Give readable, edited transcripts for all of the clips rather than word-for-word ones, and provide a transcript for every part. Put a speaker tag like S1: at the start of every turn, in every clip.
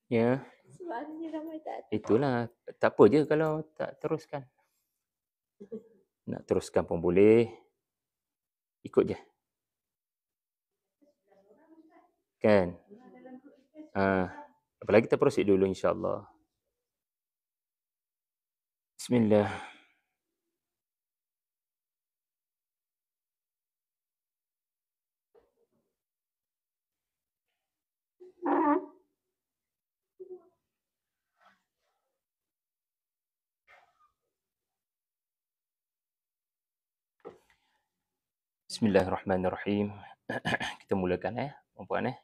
S1: Ya.
S2: Suaranya ramai tak ada.
S1: Itulah, tak apa je kalau tak teruskan. Nak teruskan pun boleh. Ikut je. Kan? Apalagi kita proceed dulu insya-Allah. Bismillah. Bismillahirrahmanirrahim. Kita mulakan puan-puan.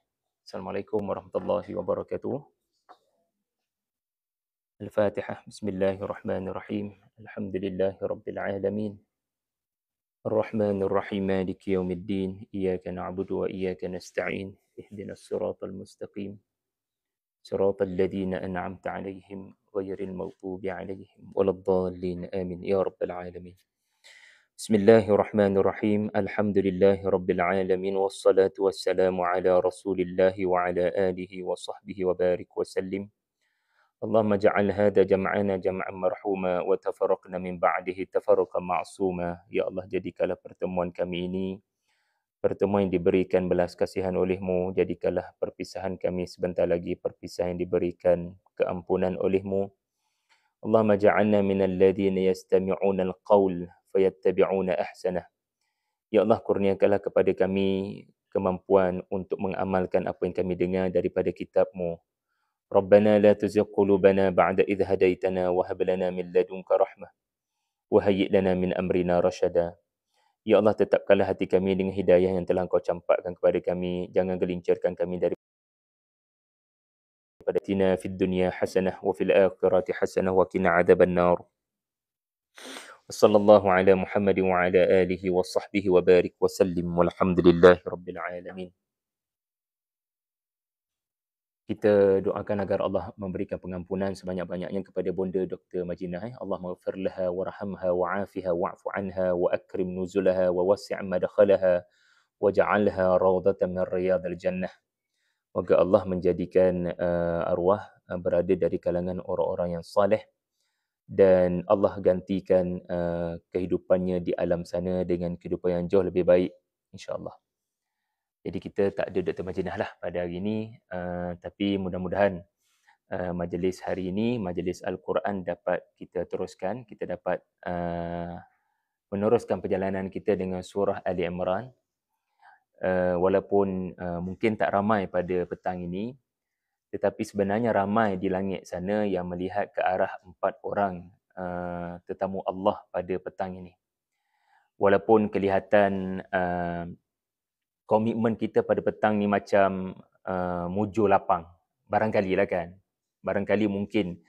S1: Assalamualaikum warahmatullahi wabarakatuh. Al-Fatihah. Bismillahirrahmanirrahim. Alhamdulillahirabbil alamin. Ar-Rahmanir-Rahim. Maliki yaumiddin. Iyyaka na'budu wa iyyaka nasta'in. Ihdinas siratal mustaqim. Siratal ladzina an'amta 'alaihim ghairil maghdubi 'alaihim waladdallin. Amin ya rabbal alamin. Bismillahirrahmanirrahim. Alhamdulillahirabbil alamin wassalatu wassalamu ala Rasulillah wa ala alihi wa sahbihi wa barik wa sallim. Allahumma ja'al hadha jam'ana jam'an marhuma wa tafarraqna min ba'dihi tafarruqan ma'suma. Ya Allah, jadikanlah pertemuan kami ini pertemuan yang diberikan belas kasihan oleh-Mu. Jadikanlah perpisahan kami sebentar lagi perpisahan yang diberikan keampunan oleh-Mu. Allahumma ja'alna minal ladzina yastami'una al-qaul fayattabi'una ahsanah. Ya Allah, kurniakanlah kepada kami kemampuan untuk mengamalkan apa yang kami dengar daripada kitab-Mu. Rabbana la tuzigh qulubana ba'da idh hadaitana wa hab lana min ladunka rahmah wa hayyi' lana min amrina rasyada. Ya Allah, tetapkanlah hati kami dengan hidayah yang telah Engkau campakkan kepada kami. Jangan gelincirkan kami daripada atina fid dunya hasanah wa fil akhirati hasanah wa qina adzaban nar. Wassallallahu ala Muhammad wa ala alihi wa sahbihi wa barik wa sallim walhamdulillahi rabbil alamin. Kita doakan agar Allah memberikan pengampunan sebanyak-banyaknya kepada bonda Dr. Majinah. Allah maghfir laha warhamha wa'afiha wa'fu anha wa akrim nuzulaha wa wasi' madkhalaha waj'alha rawdatan min riyadil jannah. Moga Allah menjadikan arwah berada dari kalangan orang-orang yang saleh dan Allah gantikan kehidupannya di alam sana dengan kehidupan yang jauh lebih baik, insya-Allah. Jadi kita tak ada Dr. Majinah lah pada hari ini, tapi mudah-mudahan majlis hari ini, majlis Al-Quran dapat kita teruskan, kita dapat meneruskan perjalanan kita dengan surah Ali Imran. Walaupun mungkin tak ramai pada petang ini, tetapi sebenarnya ramai di langit sana yang melihat ke arah 4 orang tetamu Allah pada petang ini. Walaupun kelihatan komitmen kita pada petang ni macam mujur lapang. Barangkali lah kan. Barangkali mungkin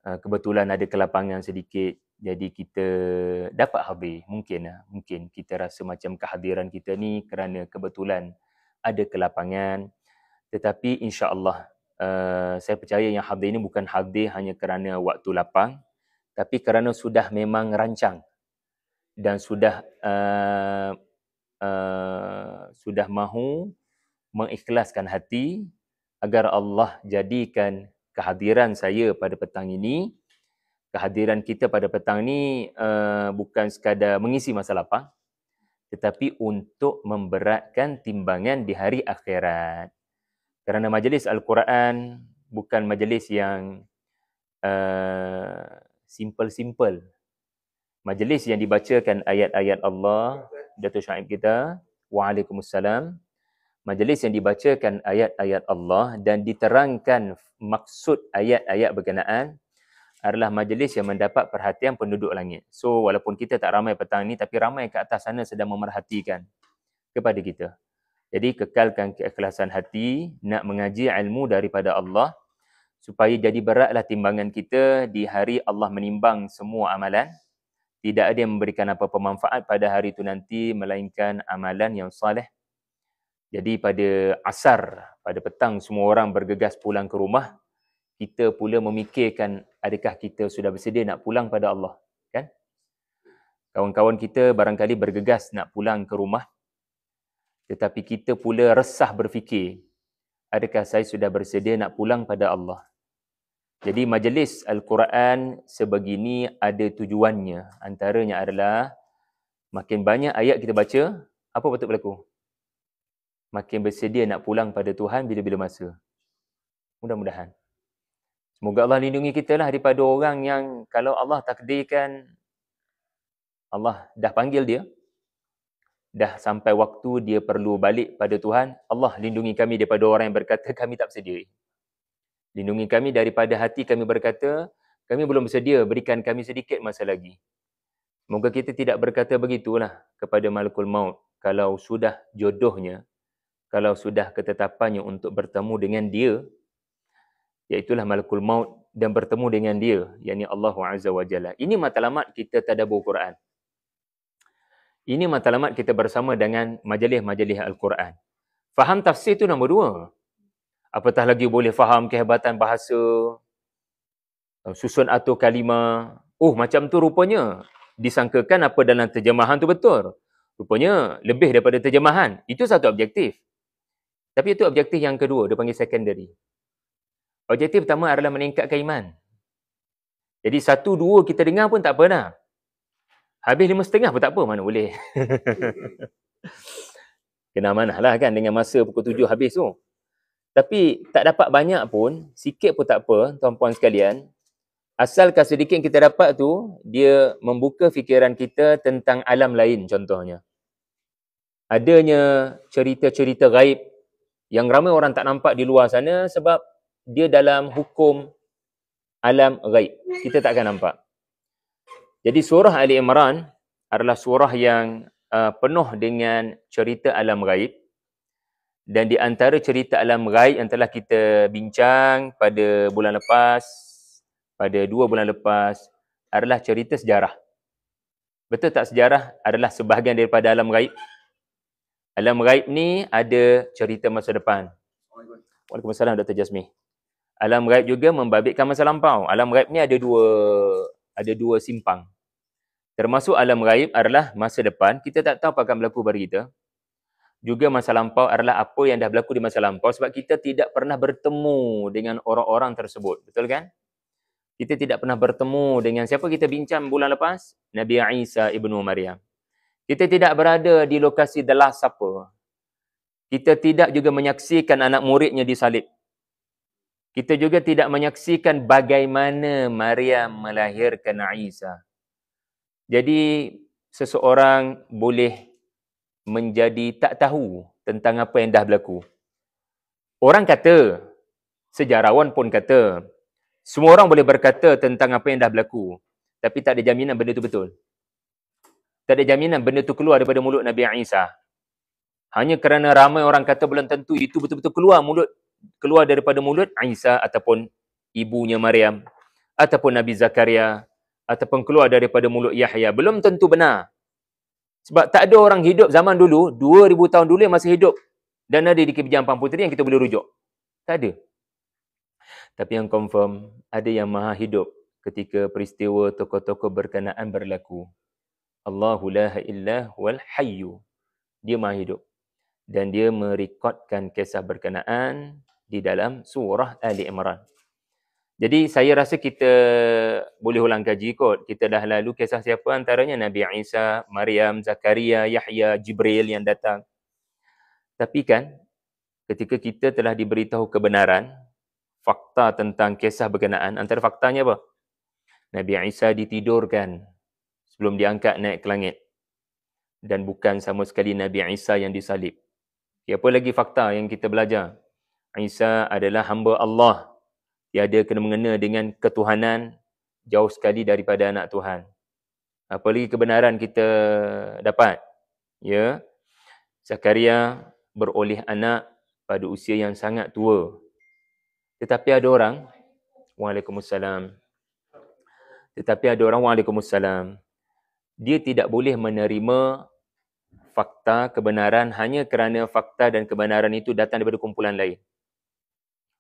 S1: kebetulan ada kelapangan sedikit, jadi kita dapat hadir. Mungkin kita rasa macam kehadiran kita ni kerana kebetulan ada kelapangan. Tetapi insya-Allah saya percaya yang hadir ini bukan hadir hanya kerana waktu lapang, tapi kerana sudah memang rancang dan sudah mahu mengikhlaskan hati agar Allah jadikan kehadiran saya pada petang ini, kehadiran kita pada petang ini bukan sekadar mengisi masa lapang, tetapi untuk memberatkan timbangan di hari akhirat. Kerana majlis Al-Quran bukan majlis yang simple-simple. Majlis yang dibacakan ayat-ayat Allah, Datuk Syaib kita, Waalaikumsalam. Majlis yang dibacakan ayat-ayat Allah dan diterangkan maksud ayat-ayat berkenaan adalah majlis yang mendapat perhatian penduduk langit. So, walaupun kita tak ramai petang ni, tapi ramai ke atas sana sedang memerhatikan kepada kita. Jadi kekalkan keikhlasan hati, nak mengaji ilmu daripada Allah, supaya jadi beratlah timbangan kita di hari Allah menimbang semua amalan. Tidak ada yang memberikan apa-apa manfaat pada hari itu nanti, melainkan amalan yang saleh. Jadi pada asar, pada petang semua orang bergegas pulang ke rumah, kita pula memikirkan adakah kita sudah bersedia nak pulang pada Allah. Kan? Kawan-kawan kita barangkali bergegas nak pulang ke rumah, tetapi kita pula resah berfikir, adakah saya sudah bersedia nak pulang pada Allah? Jadi majlis Al-Quran sebegini ada tujuannya. Antaranya adalah makin banyak ayat kita baca, apa patut berlaku? Makin bersedia nak pulang pada Tuhan bila-bila masa. Mudah-mudahan. Semoga Allah lindungi kita lah daripada orang yang kalau Allah takdirkan, Allah dah panggil dia, dah sampai waktu dia perlu balik pada Tuhan, Allah lindungi kami daripada orang yang berkata kami tak bersedia. Lindungi kami daripada hati kami berkata, kami belum bersedia, berikan kami sedikit masa lagi. Moga kita tidak berkata begitulah kepada malakul maut. Kalau sudah jodohnya, kalau sudah ketetapannya untuk bertemu dengan dia, iaitulah malakul maut dan bertemu dengan dia, yakni Allah Azza wa Jalla. Ini matlamat kita tadabbur Quran. Ini matlamat kita bersama dengan majlis-majlis Al-Quran. Faham tafsir itu nombor 2. Apatah lagi boleh faham kehebatan bahasa, susun atur kalimah. Oh, macam tu rupanya. Disangkakan apa dalam terjemahan tu betul. Rupanya lebih daripada terjemahan. Itu satu objektif. Tapi itu objektif yang kedua, dia panggil secondary. Objektif pertama adalah meningkatkan iman. Jadi 1, 2 kita dengar pun tak apa dah. Habis 5.30 pun tak apa, mana boleh. Kena amanah lah kan dengan masa pukul 7 habis tu. Tapi tak dapat banyak pun, sikit pun tak apa, tuan-puan sekalian. Asalkan sedikit yang kita dapat tu, dia membuka fikiran kita tentang alam lain contohnya. Adanya cerita-cerita gaib yang ramai orang tak nampak di luar sana sebab dia dalam hukum alam gaib. Kita tak akan nampak. Jadi surah Ali Imran adalah surah yang penuh dengan cerita alam gaib. Dan di antara cerita alam gaib yang telah kita bincang pada bulan lepas, pada 2 bulan lepas, adalah cerita sejarah. Betul tak sejarah adalah sebahagian daripada alam gaib? Alam gaib ni ada cerita masa depan. Waalaikumsalam Dr. Jasmine. Alam gaib juga membabitkan masa lampau. Alam gaib ni ada dua simpang. Termasuk alam gaib adalah masa depan, kita tak tahu apa akan berlaku pada kita. Juga masa lampau adalah apa yang dah berlaku di masa lampau sebab kita tidak pernah bertemu dengan orang-orang tersebut. Betul kan? Kita tidak pernah bertemu dengan siapa kita bincang bulan lepas? Nabi Isa ibnu Maryam. Kita tidak berada di lokasi The Last Supper. Kita tidak juga menyaksikan anak muridnya disalib. Kita juga tidak menyaksikan bagaimana Maryam melahirkan Isa. Jadi seseorang boleh menjadi tak tahu tentang apa yang dah berlaku. Orang kata, sejarawan pun kata, semua orang boleh berkata tentang apa yang dah berlaku, tapi tak ada jaminan benda itu betul. Tak ada jaminan benda itu keluar daripada mulut Nabi Isa. Hanya kerana ramai orang kata belum tentu itu betul-betul keluar daripada mulut Isa ataupun ibunya Maryam, ataupun Nabi Zakaria, ataupun keluar daripada mulut Yahya. Belum tentu benar. Sebab tak ada orang hidup zaman dulu, 2000 tahun dulu yang masih hidup dan ada di Kebijang Ampang Puteri yang kita boleh rujuk. Tak ada. Tapi yang confirm, ada yang maha hidup ketika peristiwa tokoh-tokoh berkenaan berlaku. Allahu la illa wal hayyu. Dia maha hidup. Dan dia merekodkan kisah berkenaan di dalam surah Ali Imran. Jadi saya rasa kita boleh ulang kaji kot. Kita dah lalu kisah siapa antaranya Nabi Isa, Maryam, Zakaria, Yahya, Jibril yang datang. Tapi kan ketika kita telah diberitahu kebenaran, fakta tentang kisah berkenaan, antara faktanya apa? Nabi Isa ditidurkan sebelum diangkat naik ke langit. Dan bukan sama sekali Nabi Isa yang disalib. Apa lagi fakta yang kita belajar? Isa adalah hamba Allah. Tiada kena-mengena dengan ketuhanan, jauh sekali daripada anak Tuhan. Apa lagi kebenaran kita dapat? Ya, Zakaria beroleh anak pada usia yang sangat tua. Tetapi ada orang, Waalaikumsalam. Dia tidak boleh menerima fakta kebenaran hanya kerana fakta dan kebenaran itu datang daripada kumpulan lain.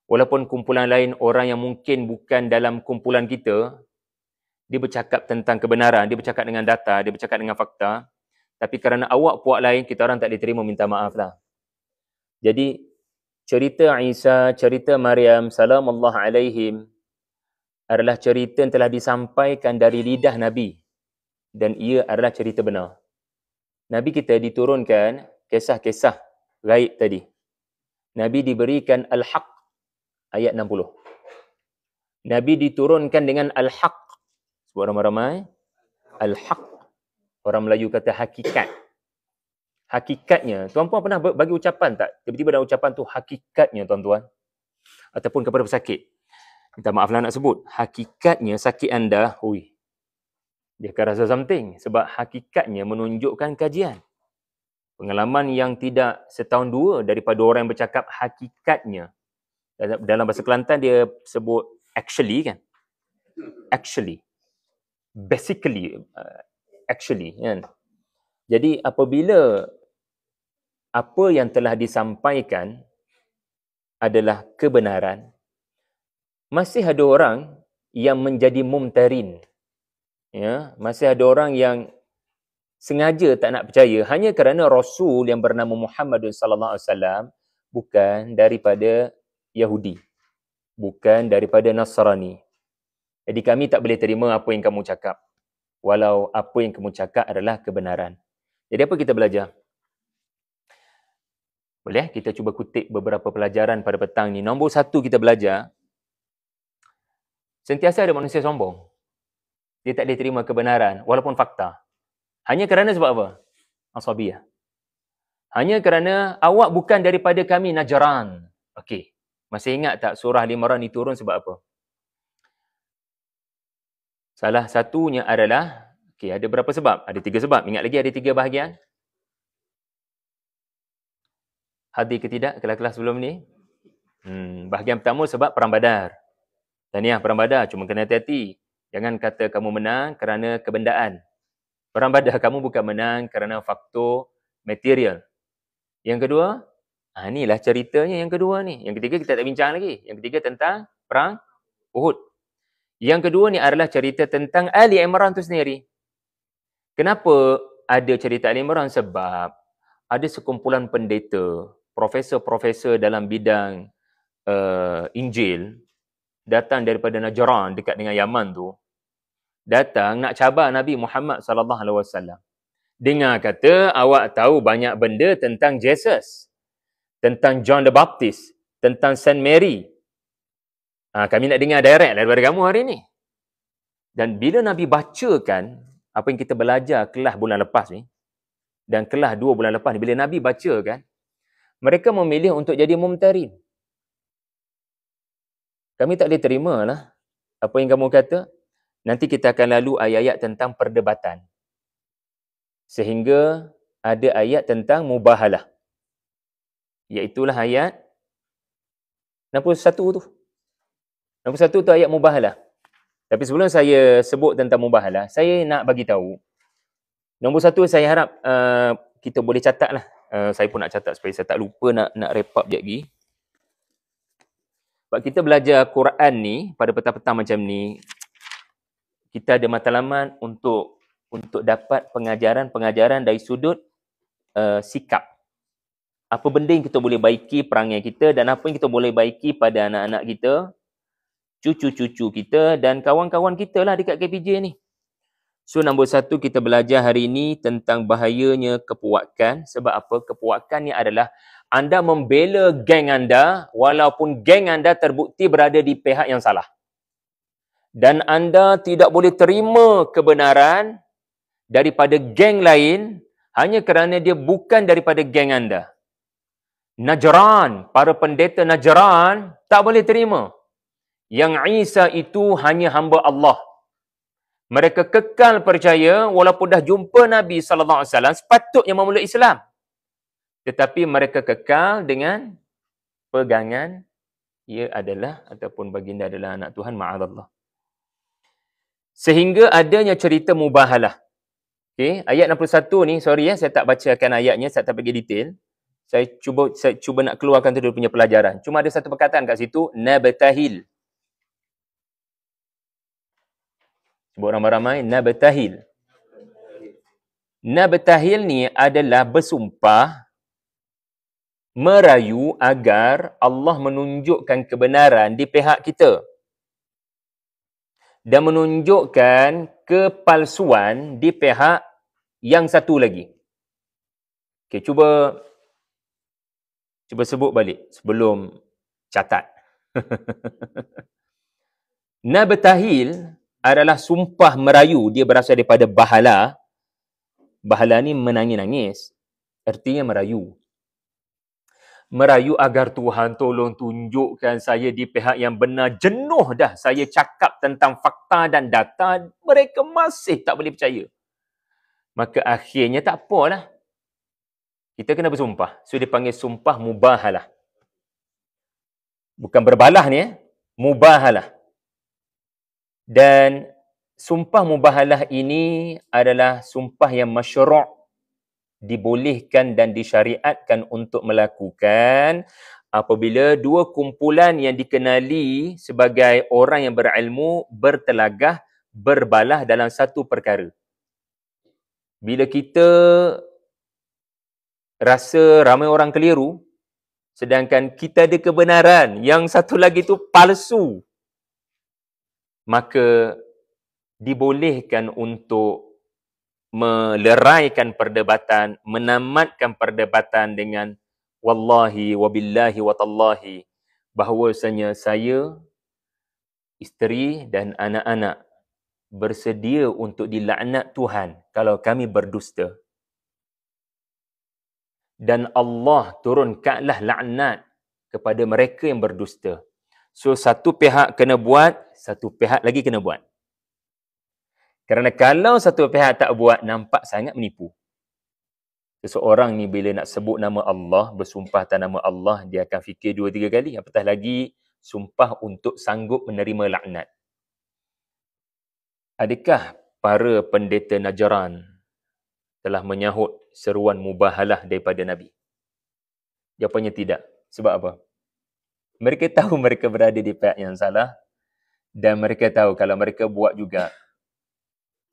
S1: Walaupun kumpulan lain orang yang mungkin bukan dalam kumpulan kita, dia bercakap tentang kebenaran, dia bercakap dengan data, dia bercakap dengan fakta, tapi kerana awak puak lain, kita orang tak diterima, minta maaf lah. Jadi cerita Isa, cerita Maryam, salamullah alaihim, adalah cerita yang telah disampaikan dari lidah Nabi dan ia adalah cerita benar. Nabi kita diturunkan kisah-kisah gaib tadi. Nabi diberikan al-haq ayat 60. Nabi diturunkan dengan al-haq. Sebut ramai-ramai. Al-haq. Orang Melayu kata hakikat. Hakikatnya, tuan-puan pernah bagi ucapan tak? Tiba-tiba ada ucapan tu hakikatnya, tuan-tuan. Ataupun kepada pesakit. Minta maaflah nak sebut. Hakikatnya sakit anda, dia akan rasa something. Sebab hakikatnya menunjukkan kajian. Pengalaman yang tidak setahun dua daripada orang yang bercakap hakikatnya. Dalam bahasa Kelantan dia sebut actually kan. Actually. Basically. Actually. Kan? Jadi apabila apa yang telah disampaikan adalah kebenaran, masih ada orang yang menjadi mumtarin. Ya, masih ada orang yang sengaja tak nak percaya hanya kerana Rasul yang bernama Muhammad sallallahu alaihi wasallam bukan daripada Yahudi, bukan daripada Nasrani. Jadi kami tak boleh terima apa yang kamu cakap, walau apa yang kamu cakap adalah kebenaran. Jadi apa kita belajar? Boleh kita cuba kutip beberapa pelajaran pada petang ni. Nombor 1 kita belajar, sentiasa ada manusia sombong. Dia tak boleh terima kebenaran walaupun fakta. Hanya kerana sebab apa? Asabiyah. Hanya kerana awak bukan daripada kami Najran. Okey. Masih ingat tak surah Al-Imran ni turun sebab apa? Salah satunya adalah, ada berapa sebab? Ada 3 sebab. Ingat lagi ada 3 bahagian? Hadir ke tidak kelas-kelas sebelum ni? Bahagian pertama sebab Perang Badar. Tahniah Perang Badar, cuma kena hati-hati. Jangan kata kamu menang kerana kebendaan. Perang Badar kamu bukan menang kerana faktor material. Yang kedua, inilah ceritanya yang kedua ni. Yang ketiga kita tak bincang lagi. Yang ketiga tentang Perang Uhud. Yang kedua ni adalah cerita tentang Ali Imran tu sendiri. Kenapa ada cerita Ali Imran? Sebab ada sekumpulan pendeta, profesor-profesor dalam bidang Injil, datang daripada Najran dekat dengan Yaman tu, datang nak cabar Nabi Muhammad sallallahu alaihi wasallam. Dengar kata awak tahu banyak benda tentang Jesus, tentang John the Baptist, tentang Saint Mary. Kami nak dengar direct daripada kamu hari ni. Dan bila Nabi bacakan apa yang kita belajar kelas bulan lepas ni dan kelas 2 bulan lepas ni, bila Nabi bacakan, mereka memilih untuk jadi mumtarin. Kami tak boleh terima lah apa yang kamu kata. Nanti kita akan lalu ayat-ayat tentang perdebatan. Sehingga ada ayat tentang mubahalah. Iaitulah ayat 61 tu. 61 tu ayat mubahalah. Tapi sebelum saya sebut tentang mubahalah, saya nak bagi tahu. Nombor 1 saya harap kita boleh catat lah. Saya pun nak catat supaya saya tak lupa nak wrap up sekejap lagi. Sebab kita belajar Quran ni pada petang-petang macam ni, kita ada matlamat untuk dapat pengajaran dari sudut sikap. Apa benda yang kita boleh baiki perangai kita dan apa yang kita boleh baiki pada anak-anak kita, cucu-cucu kita dan kawan-kawan kita lah dekat KPJ ni. So nombor 1 kita belajar hari ini tentang bahayanya kepuakan. Sebab apa? Kepuakan ni adalah anda membela geng anda walaupun geng anda terbukti berada di pihak yang salah. Dan anda tidak boleh terima kebenaran daripada geng lain hanya kerana dia bukan daripada geng anda. Najran, para pendeta Najran tak boleh terima yang Isa itu hanya hamba Allah. Mereka kekal percaya walaupun dah jumpa Nabi sallallahu alaihi wasallam, sepatutnya memeluk Islam. Tetapi mereka kekal dengan pegangan ia adalah ataupun baginda adalah anak Tuhan, ma'adallah. Sehingga adanya cerita mubahalah. Okey, ayat 61 ni, sorry saya tak bacakan ayatnya, saya tak bagi detail. Saya cuba nak keluarkan tu dia punya pelajaran. Cuma ada satu perkataan kat situ, nabtahil. Sebut ramai-ramai, nabtahil. Nabtahil ni adalah bersumpah, merayu agar Allah menunjukkan kebenaran di pihak kita. dan menunjukkan kepalsuan di pihak yang satu lagi. Okey, cuba sebut balik sebelum catat. Nabtahil adalah sumpah merayu, dia berasal daripada bahala. Bahala ni menangis-nangis, artinya merayu. Merayu agar Tuhan tolong tunjukkan saya di pihak yang benar. Jenuh dah saya cakap tentang fakta dan data, mereka masih tak boleh percaya. Maka akhirnya tak apalah, kita kena bersumpah. So dia panggil sumpah mubahalah. Bukan berbalah ni, mubahalah. Dan sumpah mubahalah ini adalah sumpah yang masyru', dibolehkan dan disyariatkan untuk melakukan apabila dua kumpulan yang dikenali sebagai orang yang berilmu bertelagah, berbalah dalam satu perkara. Bila kita rasa ramai orang keliru, sedangkan kita ada kebenaran, yang satu lagi tu palsu, maka dibolehkan untuk meleraikan perdebatan, menamatkan perdebatan dengan wallahi wabillahi watallahi, bahawasanya saya, isteri dan anak-anak bersedia untuk dilaknat Tuhan kalau kami berdusta. Dan Allah turunkanlah laknat kepada mereka yang berdusta. So satu pihak kena buat, satu pihak lagi kena buat. Kerana kalau satu pihak tak buat, nampak sangat menipu. Seseorang ni bila nak sebut nama Allah, bersumpah atas nama Allah, dia akan fikir 2-3 kali. Apatah lagi sumpah untuk sanggup menerima laknat. Adakah para pendeta Najran telah menyahut seruan mubahalah daripada Nabi? Jawapannya tidak. Sebab apa? Mereka tahu mereka berada di pihak yang salah, dan mereka tahu kalau mereka buat juga,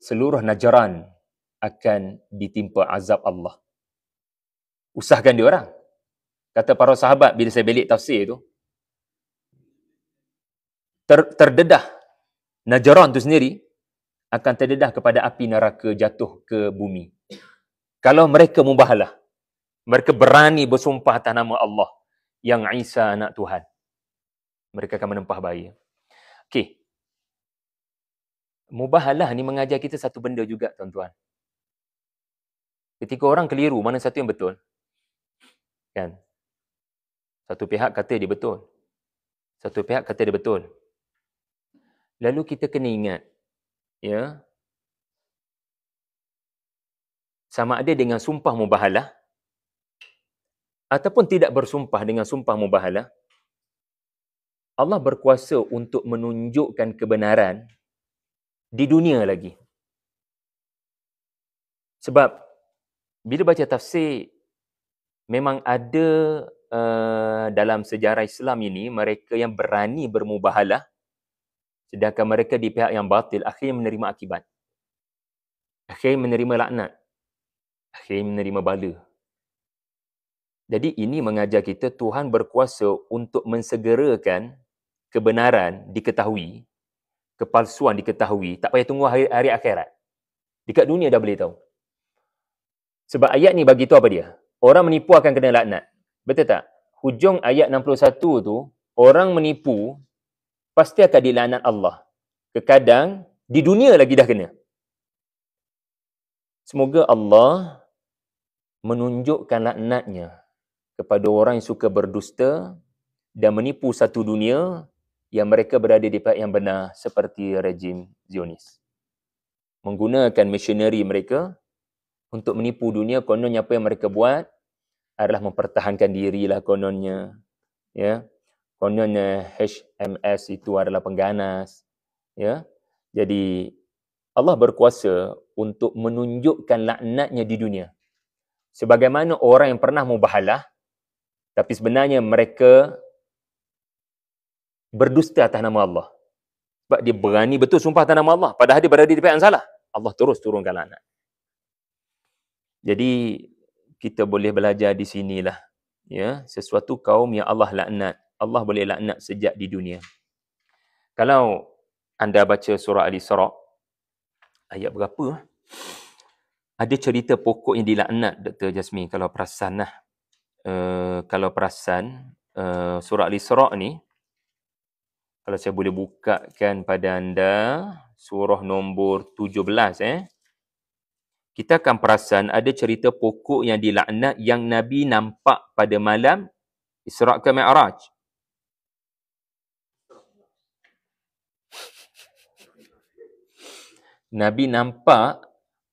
S1: seluruh Najran akan ditimpa azab Allah. Usahkan dia orang. Kata para sahabat bila saya belik tafsir tu, terdedah Najran tu sendiri akan terdedah kepada api neraka jatuh ke bumi. Kalau mereka mubahalah, mereka berani bersumpah atas nama Allah yang Isa anak Tuhan, mereka akan menempah bahaya. Okey. Mubahalah ni mengajar kita satu benda juga, tuan-tuan. Ketika orang keliru, mana satu yang betul? Kan? Satu pihak kata dia betul, satu pihak kata dia betul. Lalu kita kena ingat, ya, sama ada dengan sumpah mubahalah ataupun tidak bersumpah dengan sumpah mubahalah, Allah berkuasa untuk menunjukkan kebenaran di dunia lagi. Sebab bila baca tafsir, memang ada dalam sejarah Islam ini mereka yang berani bermubahalah, sedangkan mereka di pihak yang batil akhirnya menerima akibat, akhirnya menerima laknat, akhirnya menerima bala. Jadi ini mengajar kita Tuhan berkuasa untuk mensegerakan kebenaran diketahui, kepalsuan diketahui, tak payah tunggu hari akhirat. Dekat dunia dah boleh tahu. Sebab ayat ni bagi tahu apa dia? Orang menipu akan kena laknat. Betul tak? Hujung ayat 61 tu, orang menipu pasti akan dilaknat Allah. Kadang di dunia lagi dah kena. Semoga Allah menunjukkan laknatnya kepada orang yang suka berdusta dan menipu satu dunia yang mereka berada di pihak yang benar, seperti rejim Zionis. Menggunakan missionary mereka untuk menipu dunia. Kononnya apa yang mereka buat adalah mempertahankan dirilah kononnya. Ya. Kononnya HMS itu adalah pengganas. Ya. Jadi Allah berkuasa untuk menunjukkan laknatnya di dunia. Sebagaimana orang yang pernah mubahalah, tapi sebenarnya mereka berdusta atas nama Allah. Sebab dia berani betul sumpah atas nama Allah, padahal dia berada di pihak yang salah. Allah terus turunkan laknat. Jadi kita boleh belajar di sinilah, ya, sesuatu kaum yang Allah laknat, Allah boleh laknat sejak di dunia. Kalau anda baca surah Al-Isra, ayat berapa? Ada cerita pokok yang dilaknat, Dr. Jasmine, kalau perasan lah. Kalau perasan, surah Al-Isra ni, kalau saya boleh bukakan pada anda, surah nombor 17, kita akan perasan ada cerita pokok yang dilaknat yang Nabi nampak pada malam Isra' ke Mi'raj. Nabi nampak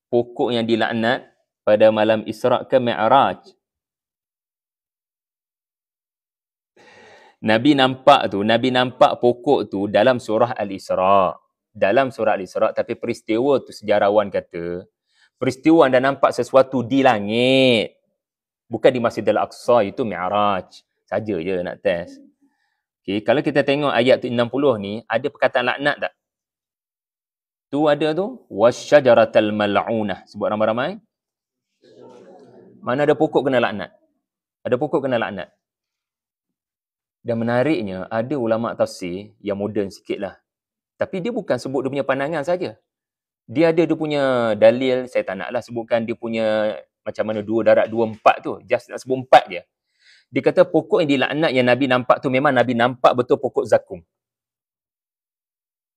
S1: pokok yang dilaknat pada malam Isra' ke Mi'raj. Nabi nampak pokok tu dalam surah Al-Isra'. Dalam surah Al-Isra', tapi peristiwa tu sejarawan kata, peristiwa anda nampak sesuatu di langit, bukan di Masjidil Aqsa, itu Mi'raj. Saja je nak test. Okay, kalau kita tengok ayat 60 ni, ada perkataan laknat tak? Tu ada tu, wasyajaratal mal'unah. Sebut ramai-ramai. Mana ada pokok kena laknat? Ada pokok kena laknat. Dan menariknya, ada ulama tafsir yang moden sikit lah. Tapi dia bukan sebut dia punya pandangan saja. Dia ada dia punya dalil, saya tak naklah sebutkan dia punya macam mana 2 darat 2 4 tu. Just nak sebut 4 je. Dia kata pokok yang dilaknat yang Nabi nampak tu memang Nabi nampak betul pokok zakum.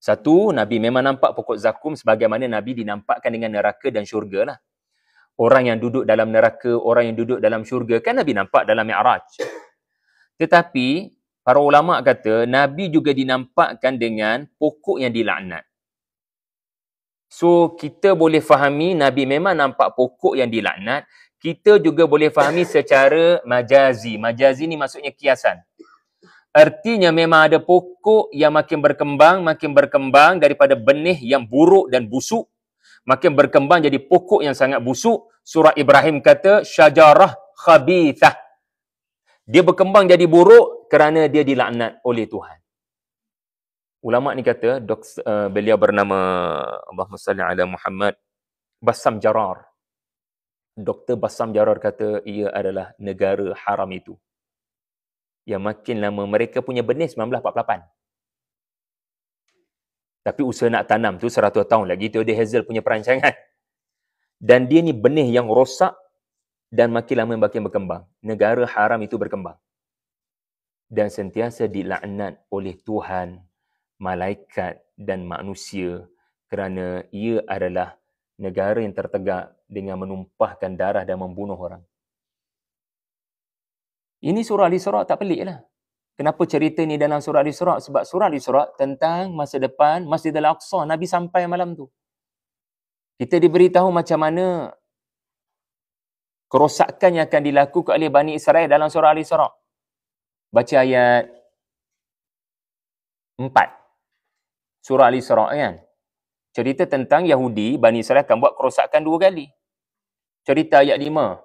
S1: Satu, Nabi memang nampak pokok zakum sebagaimana Nabi dinampakkan dengan neraka dan syurga lah. Orang yang duduk dalam neraka, orang yang duduk dalam syurga, kan Nabi nampak dalam Mi'raj. Tetapi, para ulama kata, Nabi juga dinampakkan dengan pokok yang dilaknat. So, kita boleh fahami Nabi memang nampak pokok yang dilaknat. Kita juga boleh fahami secara majazi. Majazi ni maksudnya kiasan. Artinya memang ada pokok yang makin berkembang daripada benih yang buruk dan busuk. Makin berkembang jadi pokok yang sangat busuk. Surah Ibrahim kata, syajarah khabithah. Dia berkembang jadi buruk kerana dia dilaknat oleh Tuhan. Ulama ni kata, beliau bernama Allahumma salli ala Muhammad, Bassam Jarar. Dr. Bassam Jarar kata, ia adalah negara haram itu. Yang makin lama mereka punya benih 1948. Tapi usaha nak tanam tu 100 tahun lagi, tu dia Hazel punya perancangan. Dan dia ni benih yang rosak dan makin lama makin berkembang. Negara haram itu berkembang. Dan sentiasa dilaknat oleh Tuhan, malaikat dan manusia kerana ia adalah negara yang tertegak dengan menumpahkan darah dan membunuh orang. Ini surah Al-Isra' tak pelik lah. Kenapa cerita ni dalam surah Al-Isra'? Sebab surah Al-Isra' tentang masa depan Masjidil Aqsa. Nabi sampai malam tu. Kita diberitahu macam mana kerosakan yang akan dilakukan oleh Bani Israel dalam surah Al-Isra'. Baca ayat 4. Surah Al-Isra' kan. Cerita tentang Yahudi, Bani Israel akan buat kerosakan 2 kali. Cerita ayat 5.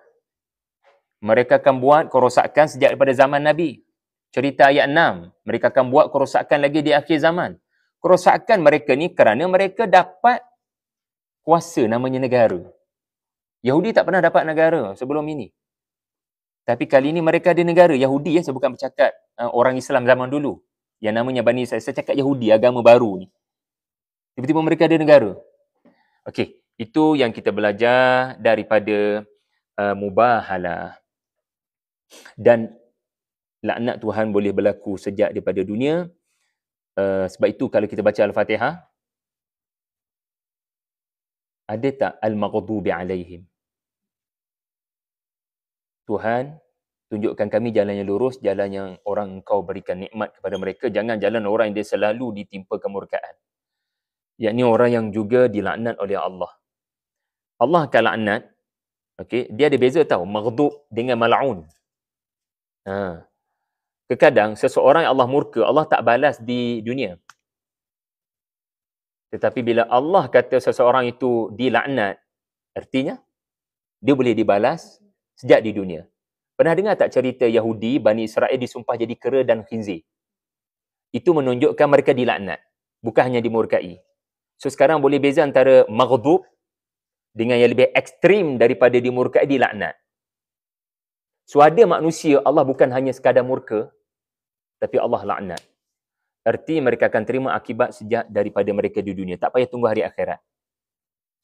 S1: Mereka akan buat kerosakan sejak daripada zaman Nabi. Cerita ayat 6. Mereka akan buat kerosakan lagi di akhir zaman. Kerosakan mereka ni kerana mereka dapat kuasa namanya negara. Yahudi tak pernah dapat negara sebelum ini. Tapi kali ini mereka ada negara. Yahudi, saya bukan bercakap orang Islam zaman dulu. Yang namanya Bani Israel. Saya cakap Yahudi, agama baru ni. Tiba-tiba mereka ada negara. Okey, itu yang kita belajar daripada mubahalah. Dan laknat Tuhan boleh berlaku sejak daripada dunia. Sebab itu kalau kita baca Al-Fatihah, ada tak al-maghdubi alaihim? Tuhan, tunjukkan kami jalan yang lurus, jalan yang orang Engkau berikan nikmat kepada mereka. Jangan jalan orang yang dia selalu ditimpa kemurkaan. Yakni orang yang juga dilaknat oleh Allah. Allah akan laknat. Okay, dia ada beza tahu, maghdub dengan mal'un. Terkadang seseorang yang Allah murka, Allah tak balas di dunia. Tetapi bila Allah kata seseorang itu dilaknat, artinya dia boleh dibalas sejak di dunia. Pernah dengar tak cerita Yahudi, Bani Israel disumpah jadi kera dan khinzir? Itu menunjukkan mereka dilaknat, bukan hanya dimurkai. So sekarang boleh beza antara maghdub dengan yang lebih ekstrim daripada dimurkai, dilaknat. So ada manusia Allah bukan hanya sekadar murka, tapi Allah laknat. Erti mereka akan terima akibat sejak daripada mereka di dunia. Tak payah tunggu hari akhirat.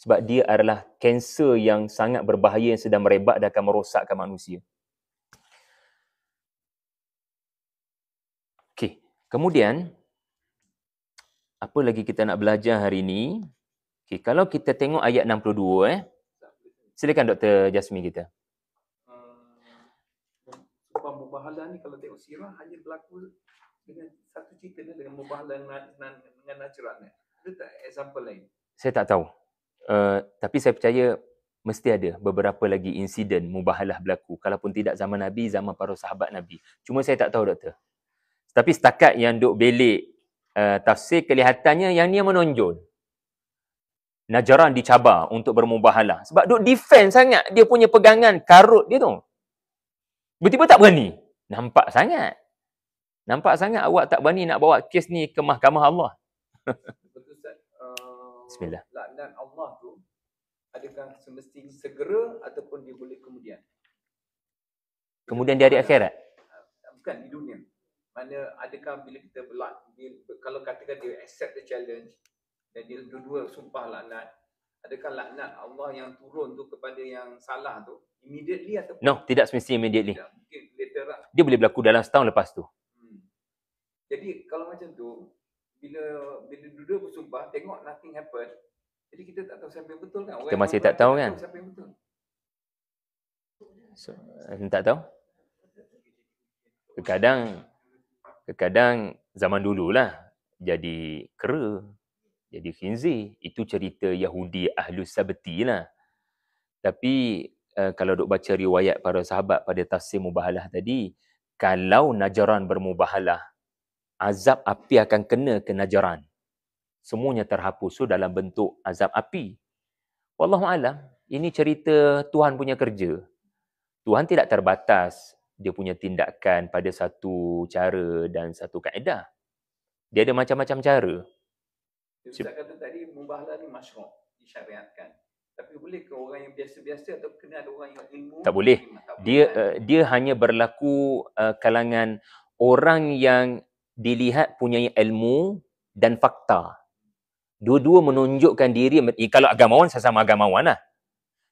S1: Sebab dia adalah kanser yang sangat berbahaya yang sedang merebak dan akan merosakkan manusia. Okey. Kemudian, apa lagi kita nak belajar hari ini? Okey, kalau kita tengok ayat 62, silakan Dr. Jasmine kita.
S3: Sumpah mubahalah ni kalau tengok sirah hanya berlaku dengan satu cerita ni, dengan mubahalah dengan Najran. Ada tak example lain?
S1: Saya tak tahu. Tapi saya percaya mesti ada beberapa lagi insiden mubahalah berlaku. Kalaupun tidak zaman Nabi, zaman para sahabat Nabi. Cuma saya tak tahu, Doktor. Tapi setakat yang duk belik tafsir, kelihatannya yang ni menonjol. Najran dicabar untuk bermubahalah. Sebab duk defend sangat dia punya pegangan karut dia tu. Tiba-tiba tak berani. Nampak sangat awak tak berani nak bawa kes ni ke mahkamah Allah.
S3: Betul Ustaz.
S1: Bismillah.
S3: Laknat Allah tu adakah semestinya segera ataupun dia boleh kemudian?
S1: Kemudian di hari akhirat.
S3: Bukan di dunia. Mana adakah bila kita kalau katakan dia accept the challenge dan dia dua-dua sumpah laknat, adakah laknat Allah yang turun tu kepada yang salah tu immediately ataupun
S1: No, tidak semestinya immediately.
S3: tidak, mungkin later lah.
S1: Dia boleh berlaku dalam setahun lepas tu.
S3: Jadi kalau macam tu, bila dua-dua bersumpah, tengok nothing happen, jadi kita tak tahu siapa yang betul kan?
S1: Kita masih tak tahu kan?
S3: Siapa yang betul?
S1: So, tak tahu. Kadang zaman dululah jadi kera, jadi khinzir. Itu cerita Yahudi Ahlus Sabti lah. Tapi kalau duk baca riwayat para sahabat pada tafsir mubahalah tadi, kalau Najran bermubahalah, azab api akan kena ke Najran. Semuanya terhapus. So dalam bentuk azab api. Wallahualam, ini cerita Tuhan punya kerja. Tuhan tidak terbatas dia punya tindakan pada satu cara dan satu kaedah. Dia ada macam-macam cara.
S3: Ustaz kata tadi mubahalah ni masyru', disyariatkan. Tapi boleh ke orang yang biasa-biasa atau kena ada orang yang ilmu?
S1: Tak boleh.
S3: Tak
S1: Dia hanya berlaku kalangan orang yang dilihat punya ilmu dan fakta. Dua-dua menunjukkan diri, kalau agamawan sesama agamawan lah.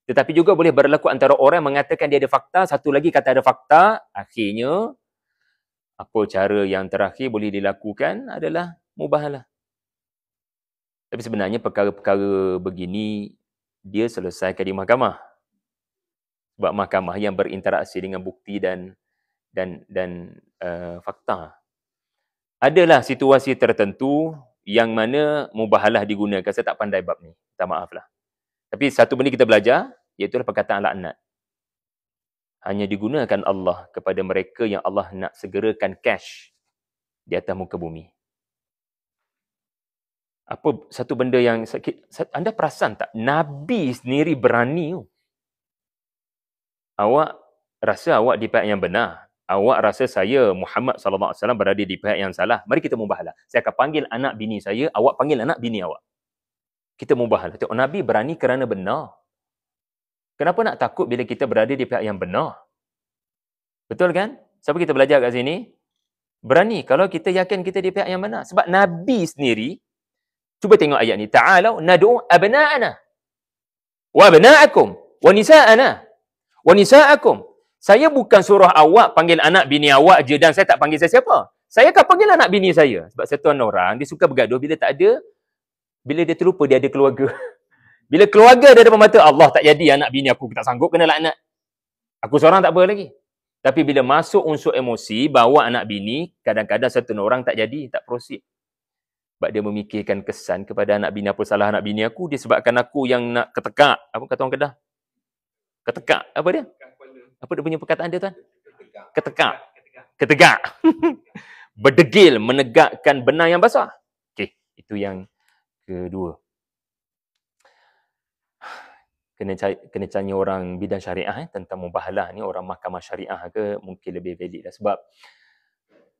S1: Tetapi juga boleh berlaku antara orang yang mengatakan dia ada fakta, satu lagi kata ada fakta, akhirnya apa cara yang terakhir boleh dilakukan adalah mubahalah. Tapi sebenarnya perkara-perkara begini dia selesaikan di mahkamah. Sebab mahkamah yang berinteraksi dengan bukti dan fakta. Adalah situasi tertentu yang mana mubahalah digunakan. Saya tak pandai bab ni. Tak maaflah. Tapi satu benda kita belajar, iaitu perkataan laknat. Hanya digunakan Allah kepada mereka yang Allah nak segerakan cash di atas muka bumi. Apa satu benda yang anda perasan tak? Nabi sendiri berani. Awak rasa awak di pihak yang benar. Awak rasa saya Muhammad sallallahu alaihi wasallam berada di pihak yang salah. Mari kita mubahalah. Saya akan panggil anak bini saya, awak panggil anak bini awak. Kita mubahalah. Tengok Nabi berani kerana benar. Kenapa nak takut bila kita berada di pihak yang benar? Betul kan? Siapa kita belajar kat sini? Berani kalau kita yakin kita di pihak yang benar. Sebab Nabi sendiri, cuba tengok ayat ni. Ta'alau nad'u abna'ana wa abna'akum wa nisa'ana wa nisa'akum. Saya bukan suruh awak panggil anak bini awak je dan saya tak panggil siapa. Saya akan panggil anak bini saya. Sebab setuan orang, dia suka bergaduh bila tak ada, bila dia terlupa dia ada keluarga. Bila keluarga dia depan mata, Allah tak jadi anak bini aku tak sanggup kena laknat. Aku seorang tak apa lagi. Tapi bila masuk unsur emosi, bawa anak bini, kadang-kadang setuan orang tak jadi, tak proceed. Sebab dia memikirkan kesan kepada anak bini, apa salah anak bini aku, disebabkan aku yang nak ketekak. Apa kata orang Kedah? Ketekak. Apa dia? Apa dia punya perkataan dia tuan? Ketekak. Ketegak. Berdegil, menegakkan benang yang basah. Okey, itu yang kedua. Kena tanya orang bidang syariah tentang mubahalah ni, orang mahkamah syariah ke mungkin lebih valid lah. Sebab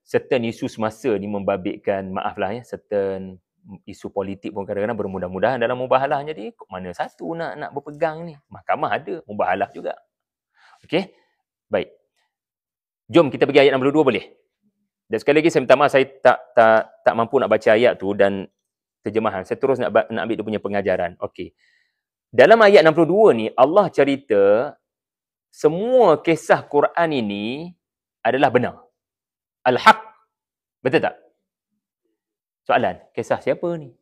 S1: certain isu semasa ni membabitkan, maaflah certain isu politik pun kadang-kadang bermudah-mudahan dalam mubahalah. Jadi mana satu nak berpegang ni? Mahkamah ada, mubahalah juga. Okey? Baik. Jom kita pergi ayat 62 boleh? Dan sekali lagi saya minta maaf, saya tak mampu nak baca ayat tu dan terjemahan. Saya terus nak ambil dia punya pengajaran. Okey. Dalam ayat 62 ni, Allah cerita semua kisah Quran ini adalah benar. Al-Haq. Betul tak? Soalan, kisah siapa ni?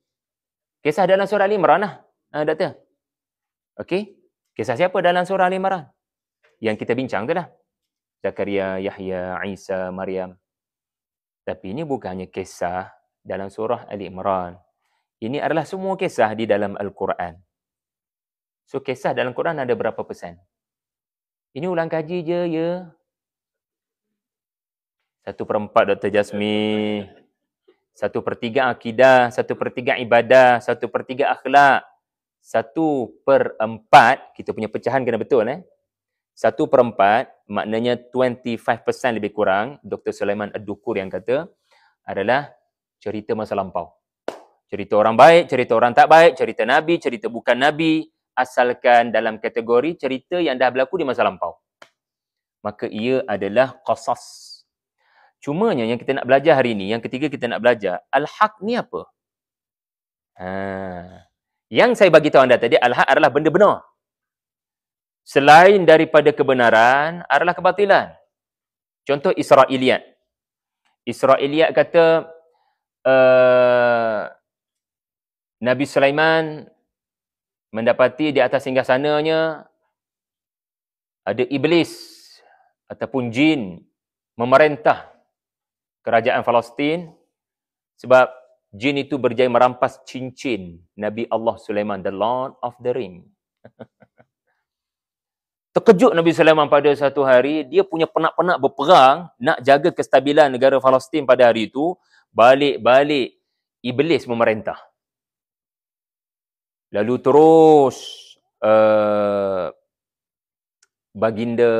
S1: Kisah dalam surah Al-Imran lah. Doktor. Okey. Kisah siapa dalam surah Al-Imran? Yang kita bincang tu lah. Zakaria, Yahya, Isa, Maryam. Tapi ini bukannya kisah dalam surah Al-Imran. Ini adalah semua kisah di dalam Al-Quran. So, kisah dalam Quran ada berapa persen? Ini ulang kaji je, ya. 1/4 Dr. Jasmi. 1/3 akidah, 1/3 ibadah, 1/3 akhlak. 1/4, kita punya pecahan kena betul 1/4 maknanya 25% lebih kurang, Dr. Sulaiman Ad-Dukur yang kata, adalah cerita masa lampau. Cerita orang baik, cerita orang tak baik, cerita Nabi, cerita bukan Nabi, asalkan dalam kategori cerita yang dah berlaku di masa lampau. Maka ia adalah qasas. Cumanya yang kita nak belajar hari ini, yang ketiga kita nak belajar, Al-Haq ni apa? Yang saya bagi tahu anda tadi, Al-Haq adalah benda benar. Selain daripada kebenaran, adalah kebatilan. Contoh Israiliyat. Israiliyat kata, Nabi Sulaiman mendapati di atas singgasananya ada iblis ataupun jin memerintah kerajaan Palestin sebab jin itu berjaya merampas cincin Nabi Allah Sulaiman, the Lord of the Ring. Terkejut Nabi Sulaiman pada satu hari, dia punya penak-penak berperang nak jaga kestabilan negara Palestin pada hari itu, balik-balik iblis memerintah. Lalu terus baginda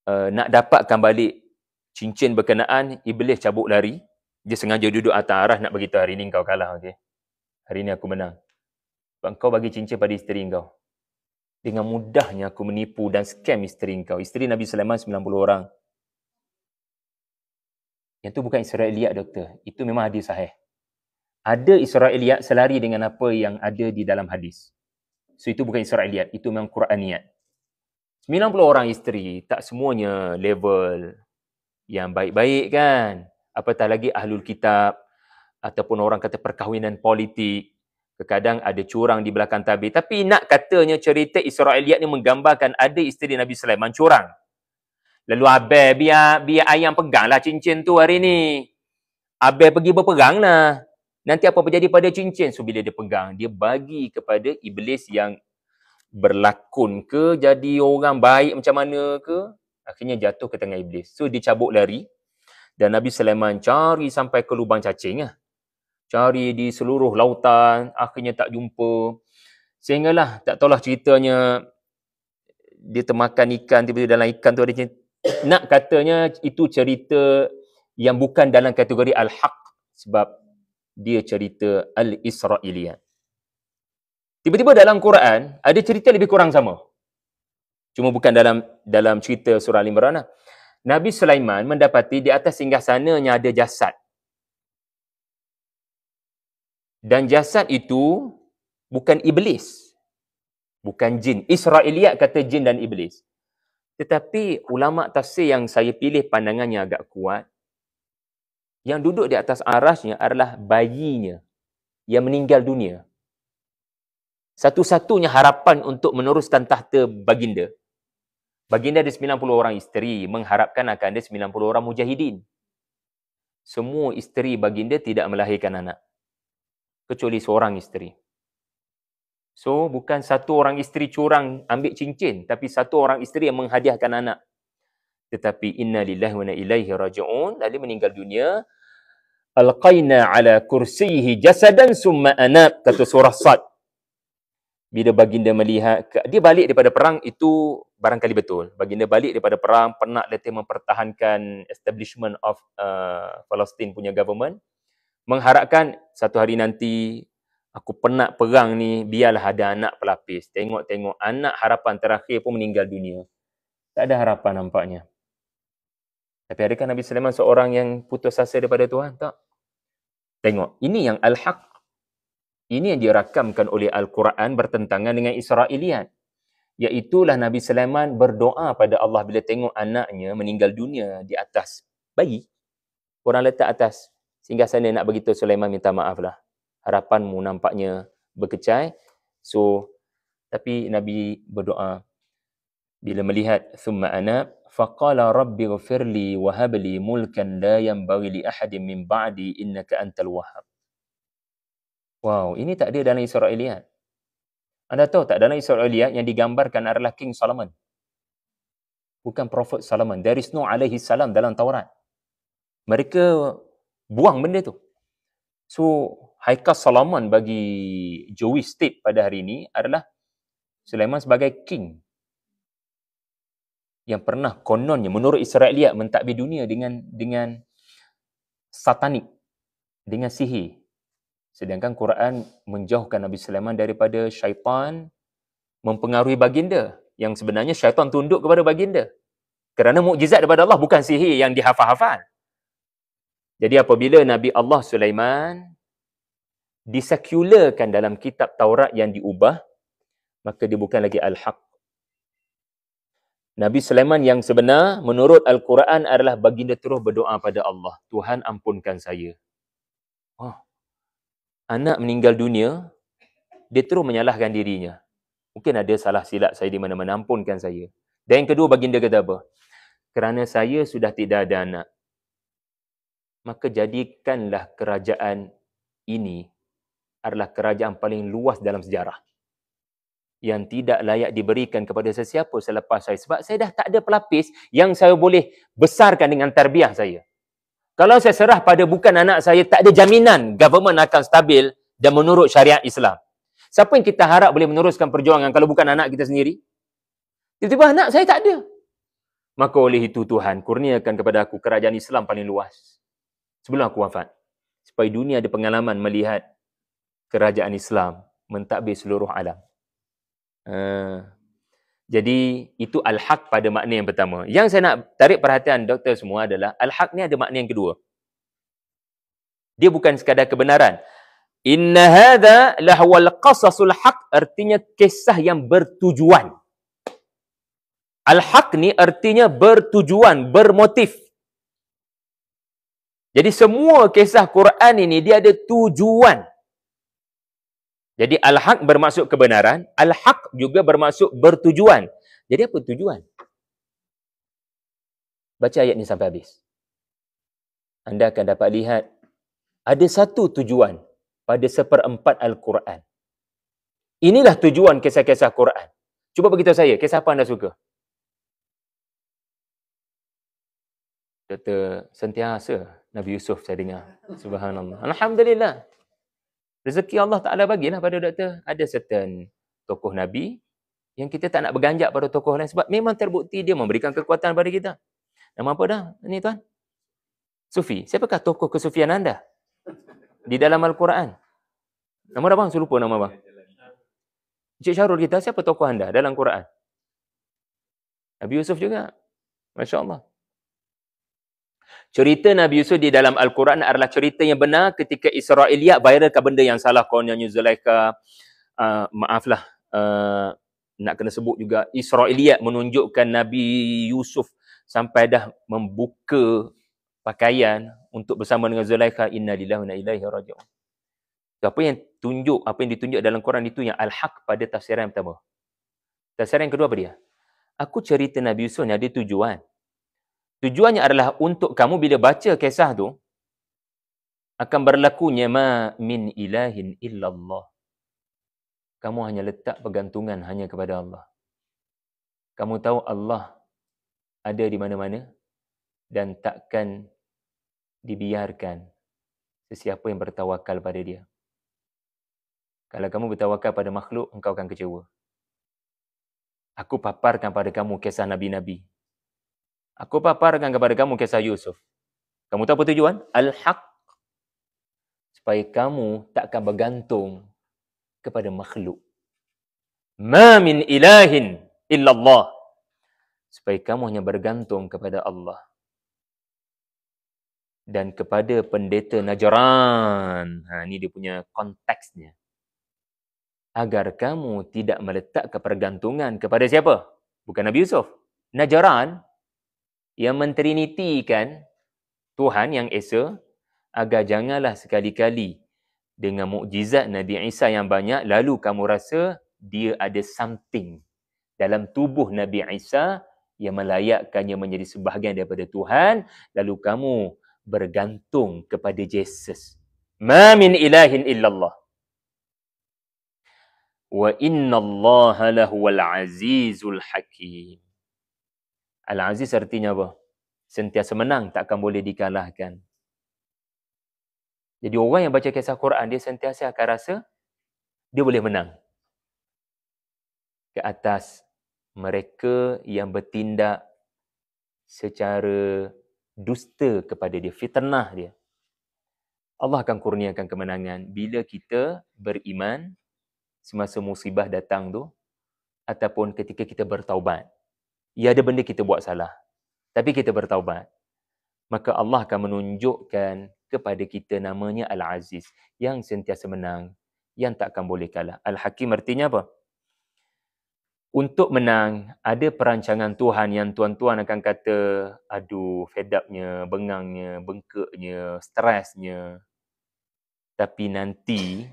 S1: nak dapatkan balik cincin berkenaan, iblis cabut lari. Dia sengaja duduk atas arah nak beritahu, hari ni kau kalah, okey. Hari ni aku menang. Sebab kau bagi cincin pada isteri kau. Dengan mudahnya aku menipu dan scam isteri kau. Isteri Nabi Sulaiman 90 orang. Yang tu bukan Israiliyat, doktor. Itu memang hadis sahih. Ada Israiliyat selari dengan apa yang ada di dalam hadis. So itu bukan Israiliyat, itu memang Quraniyat. 90 orang isteri, tak semuanya level yang baik-baik kan. Apatah lagi ahlul kitab ataupun orang kata perkahwinan politik. Kadang ada curang di belakang tabir. Tapi nak katanya cerita Israiliyat ni menggambarkan ada isteri Nabi Sulaiman curang. Lalu Abel biar ayam peganglah cincin tu hari ni. Abel pergi berperang lah. Nanti apa berjadi pada cincin? So bila dia pegang, dia bagi kepada iblis yang berlakon ke, jadi orang baik macam mana ke, akhirnya jatuh ke tangan iblis. So dia cabut lari dan Nabi Sulaiman cari sampai ke lubang cacing lah. Cari di seluruh lautan, akhirnya tak jumpa. Sehinggalah, tak tahulah ceritanya, dia termakan ikan, tiba-tiba dalam ikan tu ada cerita. Nak katanya itu cerita yang bukan dalam kategori Al-Haq, sebab dia cerita Al-Israiliyat. Tiba-tiba dalam Quran, ada cerita lebih kurang sama. Cuma bukan dalam cerita surah Al-Imran lah. Nabi Sulaiman mendapati di atas singgasananya ada jasad. Dan jasad itu bukan iblis. Bukan jin. Israiliyat kata jin dan iblis. Tetapi ulama tafsir yang saya pilih pandangannya agak kuat, yang duduk di atas arasnya adalah bayinya yang meninggal dunia. Satu-satunya harapan untuk meneruskan tahta baginda. Baginda ada 90 orang isteri, mengharapkan akan ada 90 orang mujahidin. Semua isteri baginda tidak melahirkan anak. Kecuali seorang isteri. So, bukan satu orang isteri curang ambil cincin, tapi satu orang isteri yang menghadiahkan anak. Tetapi inna lillahi wa inna ilaihi raji'un, lalu meninggal dunia. Alqaina ala kursiyihi jasadan summa anab, kata surah Sad. Bila baginda melihat, dia balik daripada perang, itu barangkali betul. Baginda balik daripada perang, penat letih mempertahankan establishment of Palestine punya government. Mengharapkan satu hari nanti aku penat perang ni, biarlah ada anak pelapis. Tengok-tengok anak harapan terakhir pun meninggal dunia. Tak ada harapan nampaknya. Tapi adakah Nabi Sulaiman seorang yang putus asa daripada Tuhan? Tak. Tengok, ini yang Al-Haq. Ini yang dirakamkan oleh Al-Quran bertentangan dengan Israiliyat. Iaitulah Nabi Sulaiman berdoa pada Allah bila tengok anaknya meninggal dunia di atas bayi. Orang letak atas. Sehingga sana nak beritahu Sulaiman minta maaf lah. Harapanmu nampaknya berkecai. So, tapi Nabi berdoa bila melihat thumma anab faqala rabbi ghfirli wa hab li mulkan la yanbaghi li ahadin min ba'di innaka antal wahhab. Wow, ini tak ada dalam Israiliyat. Anda tahu tak dalam Israiliyat yang digambarkan adalah King Solomon. Bukan Prophet Solomon. There is no alaihi salam dalam Taurat. Mereka buang benda tu. So, haikal Solomon bagi Jewish state pada hari ini adalah Sulaiman sebagai king yang pernah kononnya menurut Israiliyat mentadbir dunia dengan satanik, dengan sihir. Sedangkan Quran menjauhkan Nabi Sulaiman daripada syaitan mempengaruhi baginda, yang sebenarnya syaitan tunduk kepada baginda. Kerana mukjizat daripada Allah bukan sihir yang dihafal-hafal. Jadi apabila Nabi Allah Sulaiman disekularkan dalam kitab Taurat yang diubah, maka dia bukan lagi Al-Haq. Nabi Sulaiman yang sebenar menurut Al-Quran adalah baginda terus berdoa pada Allah, Tuhan ampunkan saya. Oh, anak meninggal dunia, dia terus menyalahkan dirinya. Mungkin ada salah silap saya di mana-mana, ampunkan saya. Dan yang kedua baginda kata apa? Kerana saya sudah tidak ada anak, maka jadikanlah kerajaan ini adalah kerajaan paling luas dalam sejarah, yang tidak layak diberikan kepada sesiapa selepas saya. Sebab saya dah tak ada pelapis yang saya boleh besarkan dengan tarbiyah saya. Kalau saya serah pada bukan anak saya, tak ada jaminan government akan stabil dan menurut syariat Islam. Siapa yang kita harap boleh meneruskan perjuangan kalau bukan anak kita sendiri? Tiba-tiba anak saya tak ada. Maka oleh itu Tuhan kurniakan kepada aku kerajaan Islam paling luas sebelum aku wafat. Supaya dunia ada pengalaman melihat kerajaan Islam mentadbir seluruh alam. Jadi itu Al-Haq pada makna yang pertama. Yang saya nak tarik perhatian doktor semua adalah Al-Haq ni ada makna yang kedua. Dia bukan sekadar kebenaran. Inna hadha lahwal qasasul haq, artinya kisah yang bertujuan. Al-Haq ni artinya bertujuan, bermotif. Jadi semua kisah Quran ini dia ada tujuan. Jadi Al-Haq bermaksud kebenaran, Al-Haq juga bermaksud bertujuan. Jadi apa tujuan? Baca ayat ni sampai habis. Anda akan dapat lihat ada satu tujuan pada 1/4 Al-Quran. Inilah tujuan kisah-kisah Quran. Cuba beritahu saya, kisah apa anda suka? Kata sentiasa Nabi Yusuf saya dengar. Subhanallah. Alhamdulillah. Rezeki Allah Ta'ala bagilah pada doktor. Ada certain tokoh Nabi yang kita tak nak berganjak pada tokoh lain sebab memang terbukti dia memberikan kekuatan pada kita. Nama apa dah ni tuan? Sufi. Siapakah tokoh kesufian anda? Di dalam Al-Quran. Nama dah bang? Saya lupa nama bang. Encik Syarul kita, siapa tokoh anda dalam Quran? Nabi Yusuf juga. Masya Allah. Cerita Nabi Yusuf di dalam Al-Quran adalah cerita yang benar ketika Israiliyat viralkan benda yang salah. Kononnya Zulaikha, maaflah, nak kena sebut juga, Israiliyat menunjukkan Nabi Yusuf sampai dah membuka pakaian untuk bersama dengan Zulaikha. Inna lillahi wa inna ilaihi raji'un. Apa yang ditunjuk dalam Quran itu yang Al-Haq pada tafsiran yang pertama. Tafsiran yang kedua apa dia? Aku cerita Nabi Yusuf ni ada tujuan. Tujuannya adalah untuk kamu bila baca kisah tu akan berlakunya ma min ilahin illallah. Kamu hanya letak pergantungan hanya kepada Allah. Kamu tahu Allah ada di mana-mana dan takkan dibiarkan sesiapa yang bertawakal pada dia. Kalau kamu bertawakal pada makhluk, engkau akan kecewa. Aku paparkan pada kamu kisah Nabi-Nabi. Aku paparkan kepada kamu kisah Yusuf. Kamu tahu apa tujuan? Al-Haq. Supaya kamu takkan bergantung kepada makhluk. Ma min ilahin illallah. Supaya kamu hanya bergantung kepada Allah. dan kepada pendeta Najran. Ni dia punya konteksnya. Agar kamu tidak meletak kepergantungan kepada siapa? Bukan Nabi Yusuf. Najran yang mentrinitikan Tuhan yang Esa, agar janganlah sekali-kali dengan mukjizat Nabi Isa yang banyak, lalu kamu rasa dia ada something dalam tubuh Nabi Isa yang melayakkannya menjadi sebahagian daripada Tuhan, lalu kamu bergantung kepada Yesus. Ma min ilahin illallah. Wa inna allaha lahuwal azizul hakim. Al-Aziz artinya apa? Sentiasa menang, takkan boleh dikalahkan. Jadi orang yang baca kisah Quran, dia sentiasa akan rasa dia boleh menang ke atas mereka yang bertindak secara dusta kepada dia, fitnah dia. Allah akan kurniakan kemenangan bila kita beriman semasa musibah datang tu, ataupun ketika kita bertaubat. Ya, ada benda kita buat salah, tapi kita bertaubat, maka Allah akan menunjukkan kepada kita namanya Al-Aziz, yang sentiasa menang, yang takkan boleh kalah. Al-Hakim artinya apa? Untuk menang, ada perancangan Tuhan yang tuan-tuan akan kata, aduh, fed up-nya, bengangnya, bengkaknya, stresnya. Tapi nanti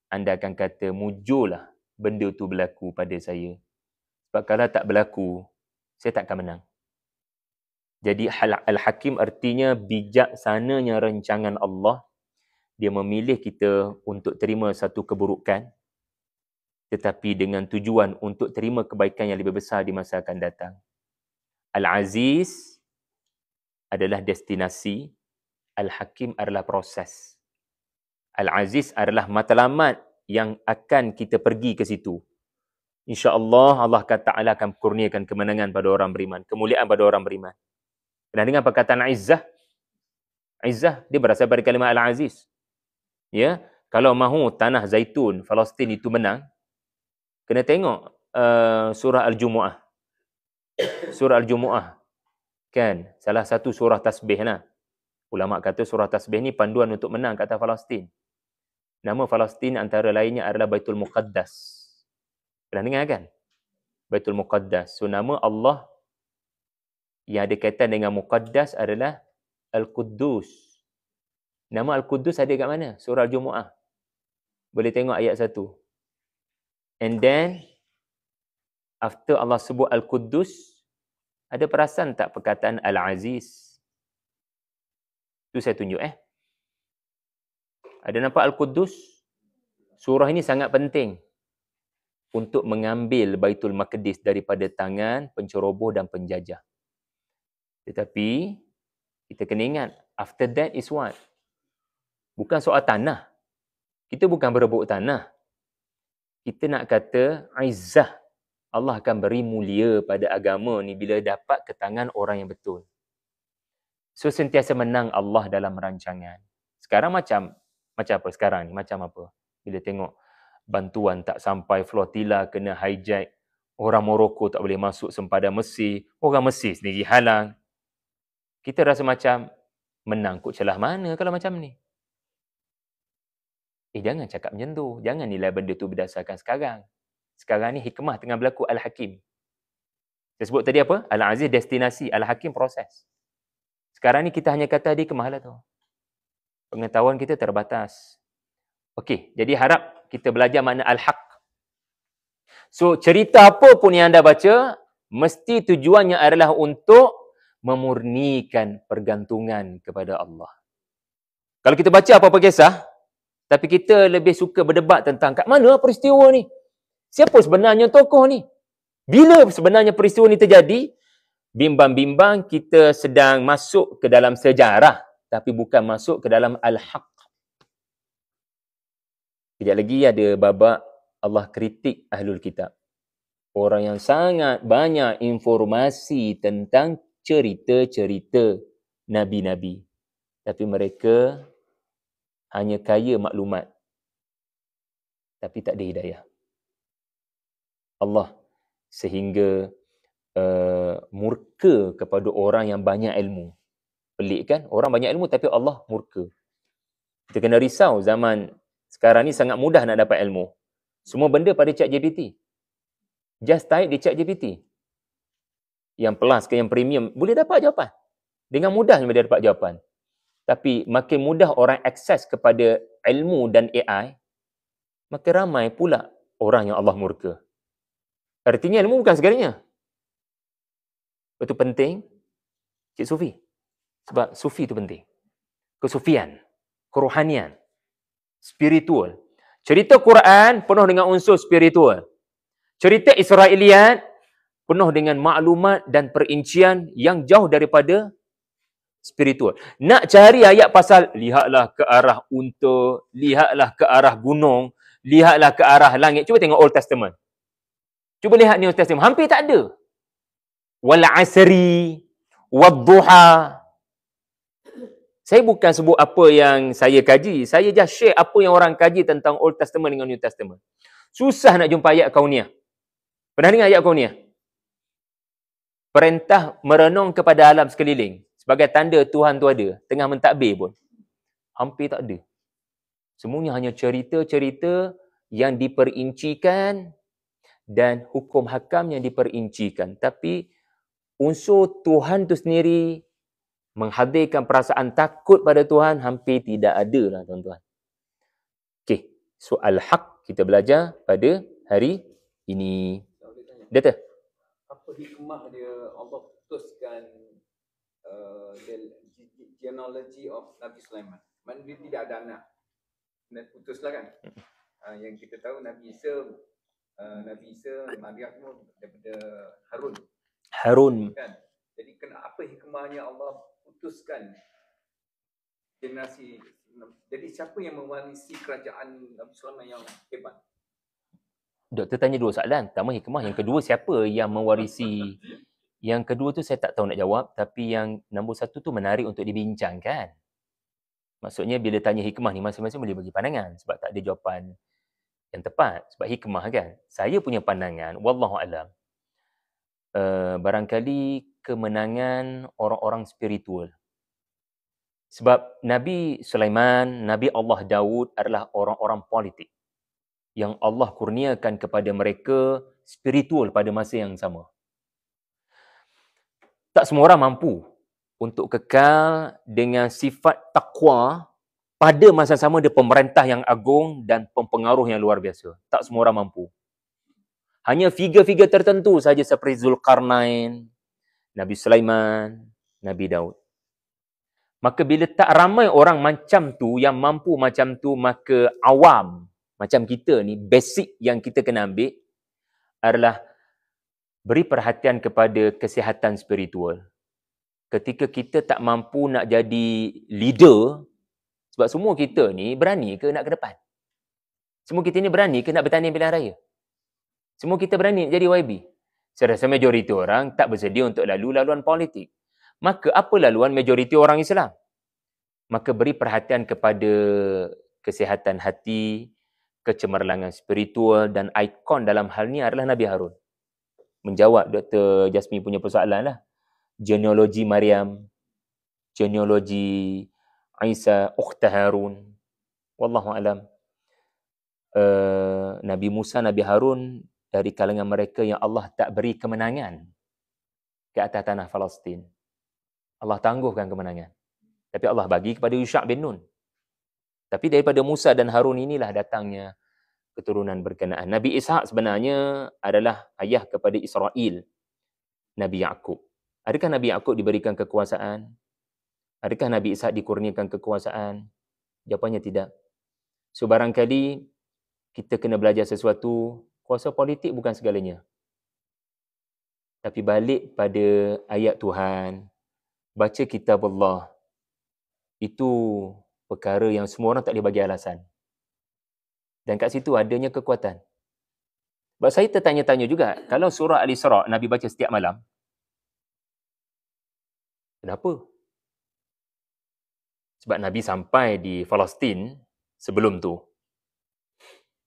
S1: anda akan kata, mujurlah benda tu berlaku pada saya. Sebab kalau tak berlaku, saya tak akan menang. Jadi Al-Hakim artinya bijaksananya rancangan Allah. Dia memilih kita untuk terima satu keburukan, tetapi dengan tujuan untuk terima kebaikan yang lebih besar di masa akan datang. Al-Aziz adalah destinasi, Al-Hakim adalah proses. Al-Aziz adalah matlamat yang akan kita pergi ke situ. InsyaAllah Allah Ta'ala akan kurniakan kemenangan pada orang beriman, kemuliaan pada orang beriman. Pernah dengar perkataan Izzah? Izzah, dia berasal dari kalimah Al-Aziz. Ya, kalau mahu tanah zaitun Palestin itu menang, kena tengok surah Al-Jumu'ah. Surah Al-Jumu'ah kan, salah satu surah tasbih lah. Ulama kata surah tasbih ni panduan untuk menang kata Palestin. Nama Palestin antara lainnya adalah Baitul Muqaddas. Pernah dengar kan? Baitul Muqaddas. So nama Allah yang ada kaitan dengan Muqaddas adalah Al-Quddus. Nama Al-Quddus ada kat mana? Surah Al-Jumu'ah. Boleh tengok ayat 1. And then, after Allah sebut Al-Quddus, ada perasan tak perkataan Al-Aziz? Itu saya tunjuk Ada nampak Al-Quddus? Surah ini sangat penting untuk mengambil Baitul Maqdis daripada tangan penceroboh dan penjajah. Tetapi, kita kena ingat, after that is what? Bukan soal tanah. Kita bukan berebut tanah. Kita nak kata, izzah. Allah akan beri mulia pada agama ni bila dapat ke tangan orang yang betul. So, sentiasa menang Allah dalam rancangan. Sekarang macam apa sekarang ni? Macam apa? Bila tengok bantuan tak sampai, flotilla kena hijack, orang Morocco tak boleh masuk sempadan Mesir, orang Mesir sendiri halang. Kita rasa macam menang kot celah mana kalau macam ni? Jangan cakap macam tu. Jangan nilai benda tu berdasarkan sekarang. Sekarang ni hikmah tengah berlaku, Al-Hakim. Saya sebut tadi apa? Al-Aziz destinasi, Al-Hakim proses. Sekarang ni kita hanya kata hikmah lah tu. Pengetahuan kita terbatas. Okey, jadi harap kita belajar makna Al-Haq. So, cerita apa pun yang anda baca, mesti tujuannya adalah untuk memurnikan pergantungan kepada Allah. Kalau kita baca apa-apa kisah, tapi kita lebih suka berdebat tentang kat mana peristiwa ni? Siapa sebenarnya tokoh ni? Bila sebenarnya peristiwa ni terjadi? Bimbang-bimbang kita sedang masuk ke dalam sejarah, tapi bukan masuk ke dalam Al-Haq. Kejap lagi ada babak Allah kritik Ahlul Kitab. Orang yang sangat banyak informasi tentang cerita-cerita Nabi-Nabi. Tapi mereka hanya kaya maklumat. Tapi tak ada hidayah. Allah sehingga murka kepada orang yang banyak ilmu. pelik kan? Orang banyak ilmu tapi Allah murka. Kita kena risau zaman sekarang ni sangat mudah nak dapat ilmu. Semua benda pada ChatGPT. Just type di ChatGPT. Yang plus ke yang premium, boleh dapat jawapan. Dengan mudahnya dia dapat jawapan. Tapi makin mudah orang akses kepada ilmu dan AI, makin ramai pula orang yang Allah murka. Artinya ilmu bukan segalanya. Itu penting, Cik Sufi. Sebab Sufi itu penting. Kesufian, kerohanian, spiritual. Cerita Quran penuh dengan unsur spiritual. Cerita Israiliyat penuh dengan maklumat dan perincian yang jauh daripada spiritual. Nak cari ayat pasal lihatlah ke arah unta, lihatlah ke arah gunung, lihatlah ke arah langit. Cuba tengok Old Testament. Cuba lihat New Testament. Hampir tak ada. Wal asri, wad duha. Saya bukan sebut apa yang saya kaji. Saya just share apa yang orang kaji tentang Old Testament dengan New Testament. Susah nak jumpa ayat kauniyah. Pernah dengar ayat kauniyah? Perintah merenung kepada alam sekeliling. Sebagai tanda Tuhan tu ada. Tengah mentadbir pun. Hampir tak ada. Semuanya hanya cerita-cerita yang diperincikan dan hukum hakam yang diperincikan. Tapi unsur Tuhan tu sendiri menghadirkan perasaan takut pada Tuhan hampir tidak ada lah tuan-tuan. Okey, soal hak kita belajar pada hari ini. Doktor?
S3: Apa hikmah dia Allah putuskan genealogy of Nabi Sulaiman? Mana dia tidak ada anak. Dan putuslah kan. Yang kita tahu Nabi Isa Maryam daripada Harun. Kan? Jadi apa hikmahnya Allah putuskan generasi. Jadi siapa yang mewarisi kerajaan Nabi Sulaiman yang hebat?
S1: Doktor tanya dua soalan. Pertama hikmah, yang kedua siapa yang mewarisi. Yang kedua tu saya tak tahu nak jawab, tapi yang nombor satu tu menarik untuk dibincangkan. Maksudnya bila tanya hikmah ni masing-masing boleh bagi pandangan sebab tak ada jawapan yang tepat. Sebab hikmah kan. Saya punya pandangan, wallahu alam. Barangkali kemenangan orang-orang spiritual. Sebab Nabi Sulaiman, Nabi Allah Daud adalah orang-orang politik yang Allah kurniakan kepada mereka spiritual pada masa yang sama. Tak semua orang mampu untuk kekal dengan sifat takwa pada masa sama dia pemerintah yang agung dan pempengaruh yang luar biasa. Tak semua orang mampu. Hanya figure-figure tertentu saja seperti Zulkarnain, Nabi Sulaiman, Nabi Daud. Maka bila tak ramai orang macam tu, yang mampu macam tu, maka awam macam kita ni, basic yang kita kena ambil adalah beri perhatian kepada kesihatan spiritual. Ketika kita tak mampu nak jadi leader, sebab semua kita ni berani ke nak ke depan? Semua kita ni berani ke nak bertanding pilihan raya? Semua kita berani nak jadi YB? Saya rasa majoriti orang tak bersedia untuk lalu laluan politik. Maka apa laluan majoriti orang Islam? Maka beri perhatian kepada kesihatan hati, kecemerlangan spiritual, dan ikon dalam hal ni adalah Nabi Harun. Menjawab Dr. Jasmine punya persoalan lah. Genealogi Maryam, genealogi Isa, Ukhta Harun. Wallahu alam. Nabi Musa, Nabi Harun dari kalangan mereka yang Allah tak beri kemenangan ke atas tanah Palestin. Allah tangguhkan kemenangan. Tapi Allah bagi kepada Yusha' bin Nun. Tapi daripada Musa dan Harun inilah datangnya keturunan berkenaan. Nabi Ishaq sebenarnya adalah ayah kepada Israel, Nabi Yaqub. Adakah Nabi Yaqub diberikan kekuasaan? Adakah Nabi Ishaq dikurniakan kekuasaan? Jawapannya tidak. So barangkali kita kena belajar sesuatu, kuasa politik bukan segalanya. Tapi balik pada ayat Tuhan, baca kitab Allah, itu perkara yang semua orang tak boleh bagi alasan. Dan kat situ adanya kekuatan. Sebab saya tertanya-tanya juga, kalau surah Al-Isra' Nabi baca setiap malam, kenapa? Sebab Nabi sampai di Palestin sebelum tu.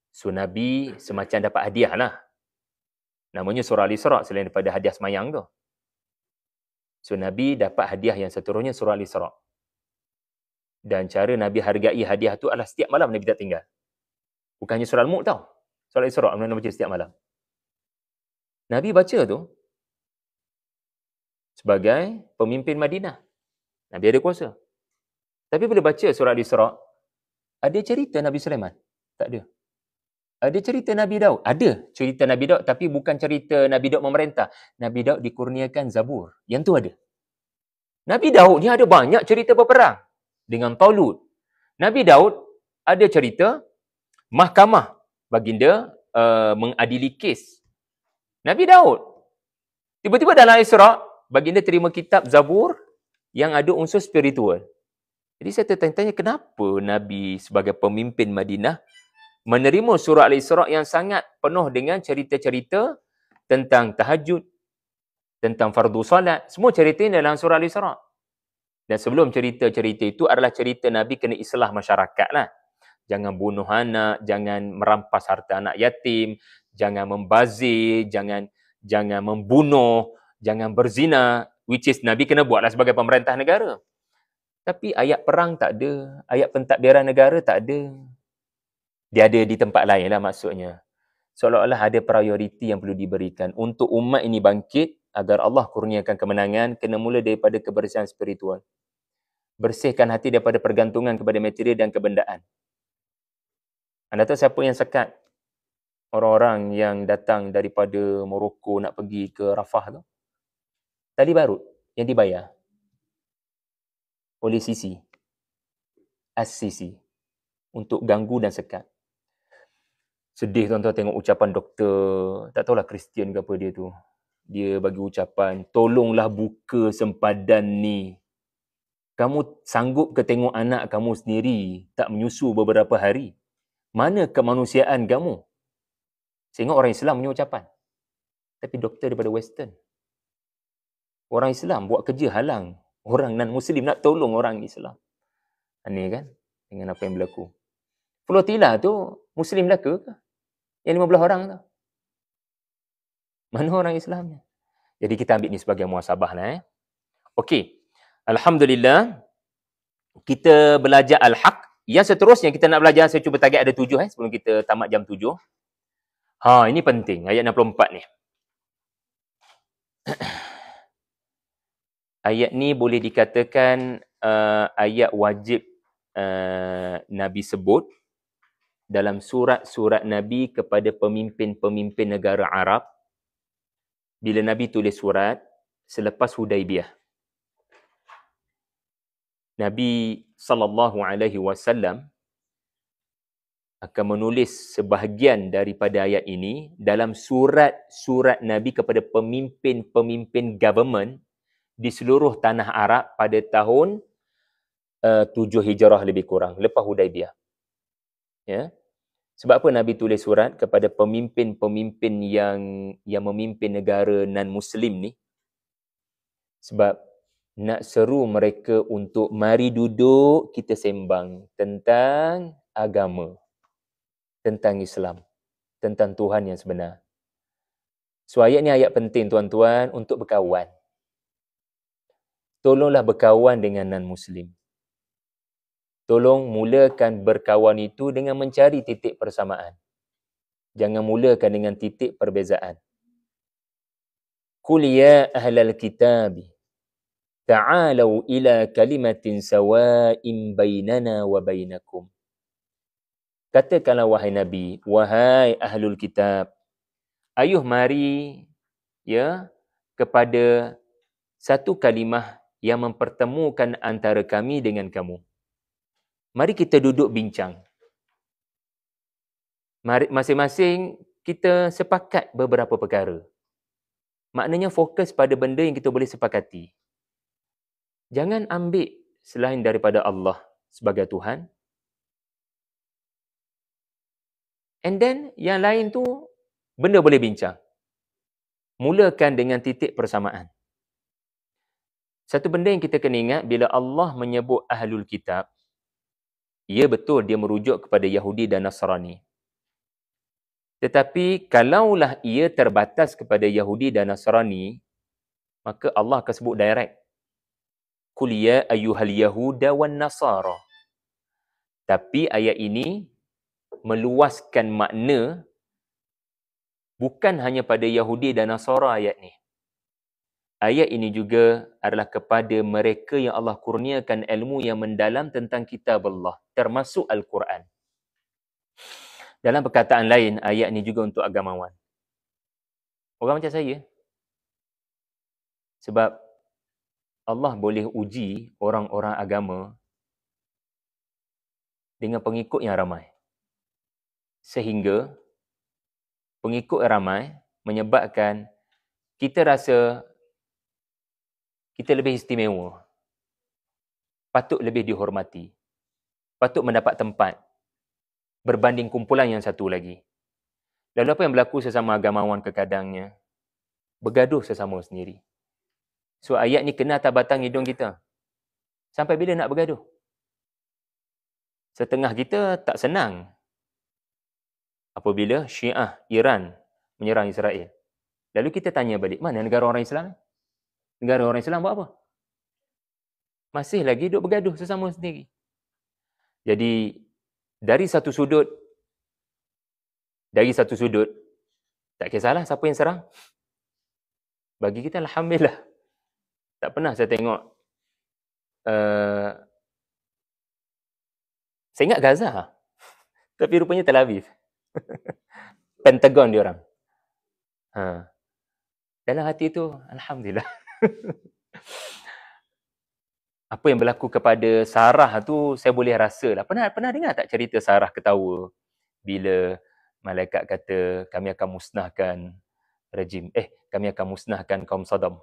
S1: So Nabi semacam dapat hadiah lah. Namanya surah Al-Isra' selain daripada hadiah semayang tu. So Nabi dapat hadiah yang seterusnya surah Al-Isra. Dan cara Nabi hargai hadiah tu adalah setiap malam Nabi tak tinggal. Bukannya surah Al-Mulk tau. Surah Al-Isra Nabi baca setiap malam. Nabi baca tu sebagai pemimpin Madinah. Nabi ada kuasa. Tapi bila baca surah Al-Isra, ada cerita Nabi Sulaiman? Tak ada. Ada cerita Nabi Daud? Ada cerita Nabi Daud, tapi bukan cerita Nabi Daud memerintah. Nabi Daud dikurniakan Zabur. Yang tu ada. Nabi Daud ni ada banyak cerita berperang dengan Talut. Nabi Daud ada cerita mahkamah baginda mengadili kes. Nabi Daud. Tiba-tiba dalam Isra, baginda terima kitab Zabur yang ada unsur spiritual. Jadi saya tertanya-tanya kenapa Nabi sebagai pemimpin Madinah menerima surah Al-Isra yang sangat penuh dengan cerita-cerita tentang tahajud, tentang fardu salat. Semua cerita ini dalam surah Al-Isra. Dan sebelum cerita-cerita itu adalah cerita Nabi kena islah masyarakat lah. Jangan bunuh anak, jangan merampas harta anak yatim, jangan membazir, jangan membunuh, jangan berzina. Which is Nabi kena buatlah sebagai pemerintah negara. Tapi ayat perang tak ada, ayat pentadbiran negara tak ada. Dia ada di tempat lain lah maksudnya. Seolah-olah ada prioriti yang perlu diberikan. Untuk umat ini bangkit, agar Allah kurniakan kemenangan, kena mula daripada kebersihan spiritual. Bersihkan hati daripada pergantungan kepada material dan kebendaan. Anda tahu siapa yang sekat orang-orang yang datang daripada Morocco nak pergi ke Rafah tu? Tali barut yang dibayar oleh Sisi. As-Sisi. Untuk ganggu dan sekat. Sedih tuan-tuan tengok ucapan doktor, tak tahulah Kristian ke apa dia tu. Dia bagi ucapan, tolonglah buka sempadan ni. Kamu sanggup ke tengok anak kamu sendiri tak menyusu beberapa hari? Mana kemanusiaan kamu? Sehingga orang Islam punya ucapan. Tapi doktor daripada Western. Orang Islam buat kerja halang orang non-Muslim nak tolong orang Islam. Aneh kan? Dengan apa yang berlaku. Flotilla tu Muslim Melaka ke? Yang 15 orang tu. Mana orang Islamnya? Jadi kita ambil ni sebagai muhasabah lah. Okey. Alhamdulillah. Kita belajar Al-Haq. Yang seterusnya kita nak belajar, saya cuba target ada 7 sebelum kita tamat jam 7. Ini penting. Ayat 64 ni. Ayat ni boleh dikatakan ayat wajib Nabi sebut dalam surat-surat Nabi kepada pemimpin-pemimpin negara Arab bila Nabi tulis surat selepas Hudaibiyah. Nabi SAW akan menulis sebahagian daripada ayat ini dalam surat-surat Nabi kepada pemimpin-pemimpin government di seluruh tanah Arab pada tahun 7 Hijrah lebih kurang, lepas Hudaibiyah. Ya. Sebab apa Nabi tulis surat kepada pemimpin-pemimpin yang memimpin negara non-Muslim ni? Sebab nak seru mereka untuk mari duduk kita sembang tentang agama, tentang Islam, tentang Tuhan yang sebenar. So ayat ni ayat penting tuan-tuan untuk berkawan. Tolonglah berkawan dengan non-Muslim. Tolong mulakan berkawan itu dengan mencari titik persamaan. Jangan mulakan dengan titik perbezaan. Qul ya ahlal kitabi ta'alau ila kalimatin sawa'in bainana wa bainakum. Katakanlah wahai Nabi, wahai ahlul kitab, ayuh mari kepada satu kalimah yang mempertemukan antara kami dengan kamu. Mari kita duduk bincang. Masing-masing kita sepakat beberapa perkara. Maknanya fokus pada benda yang kita boleh sepakati. Jangan ambil selain daripada Allah sebagai Tuhan. And then yang lain tu benda boleh bincang. Mulakan dengan titik persamaan. Satu benda yang kita kena ingat bila Allah menyebut ahlul kitab, ya betul dia merujuk kepada Yahudi dan Nasrani. Tetapi kalaulah ia terbatas kepada Yahudi dan Nasrani, maka Allah akan sebut direct. Qul ya ayyuhal yahuda wan nasara. Tapi ayat ini meluaskan makna bukan hanya pada Yahudi dan Nasara ayat ni. Ayat ini juga adalah kepada mereka yang Allah kurniakan ilmu yang mendalam tentang kitab Allah, termasuk Al-Quran. Dalam perkataan lain, ayat ini juga untuk agamawan. Orang macam saya. Sebab Allah boleh uji orang-orang agama dengan pengikut yang ramai. Sehingga pengikut ramai menyebabkan kita rasa kita lebih istimewa. Patut lebih dihormati. Patut mendapat tempat berbanding kumpulan yang satu lagi. Lalu apa yang berlaku sesama agamawan kekadangnya? Bergaduh sesama sendiri. So ayat ni kena atas batang hidung kita. Sampai bila nak bergaduh? Setengah kita tak senang apabila Syiah Iran menyerang Israel. Lalu kita tanya balik, mana negara orang Islam? Negara orang Islam buat apa? Masih lagi duk bergaduh sesama sendiri. Jadi dari satu sudut, tak kisahlah siapa yang serang. Bagi kita alhamdulillah. Tak pernah saya tengok saya ingat Gaza. Tapi rupanya Tel Aviv. Pentagon dia orang. Dalam hati tu, alhamdulillah. Apa yang berlaku kepada Sarah tu, saya boleh rasa lah. Pernah dengar tak cerita Sarah ketawa bila malaikat kata, kami akan musnahkan kami akan musnahkan kaum Sodom.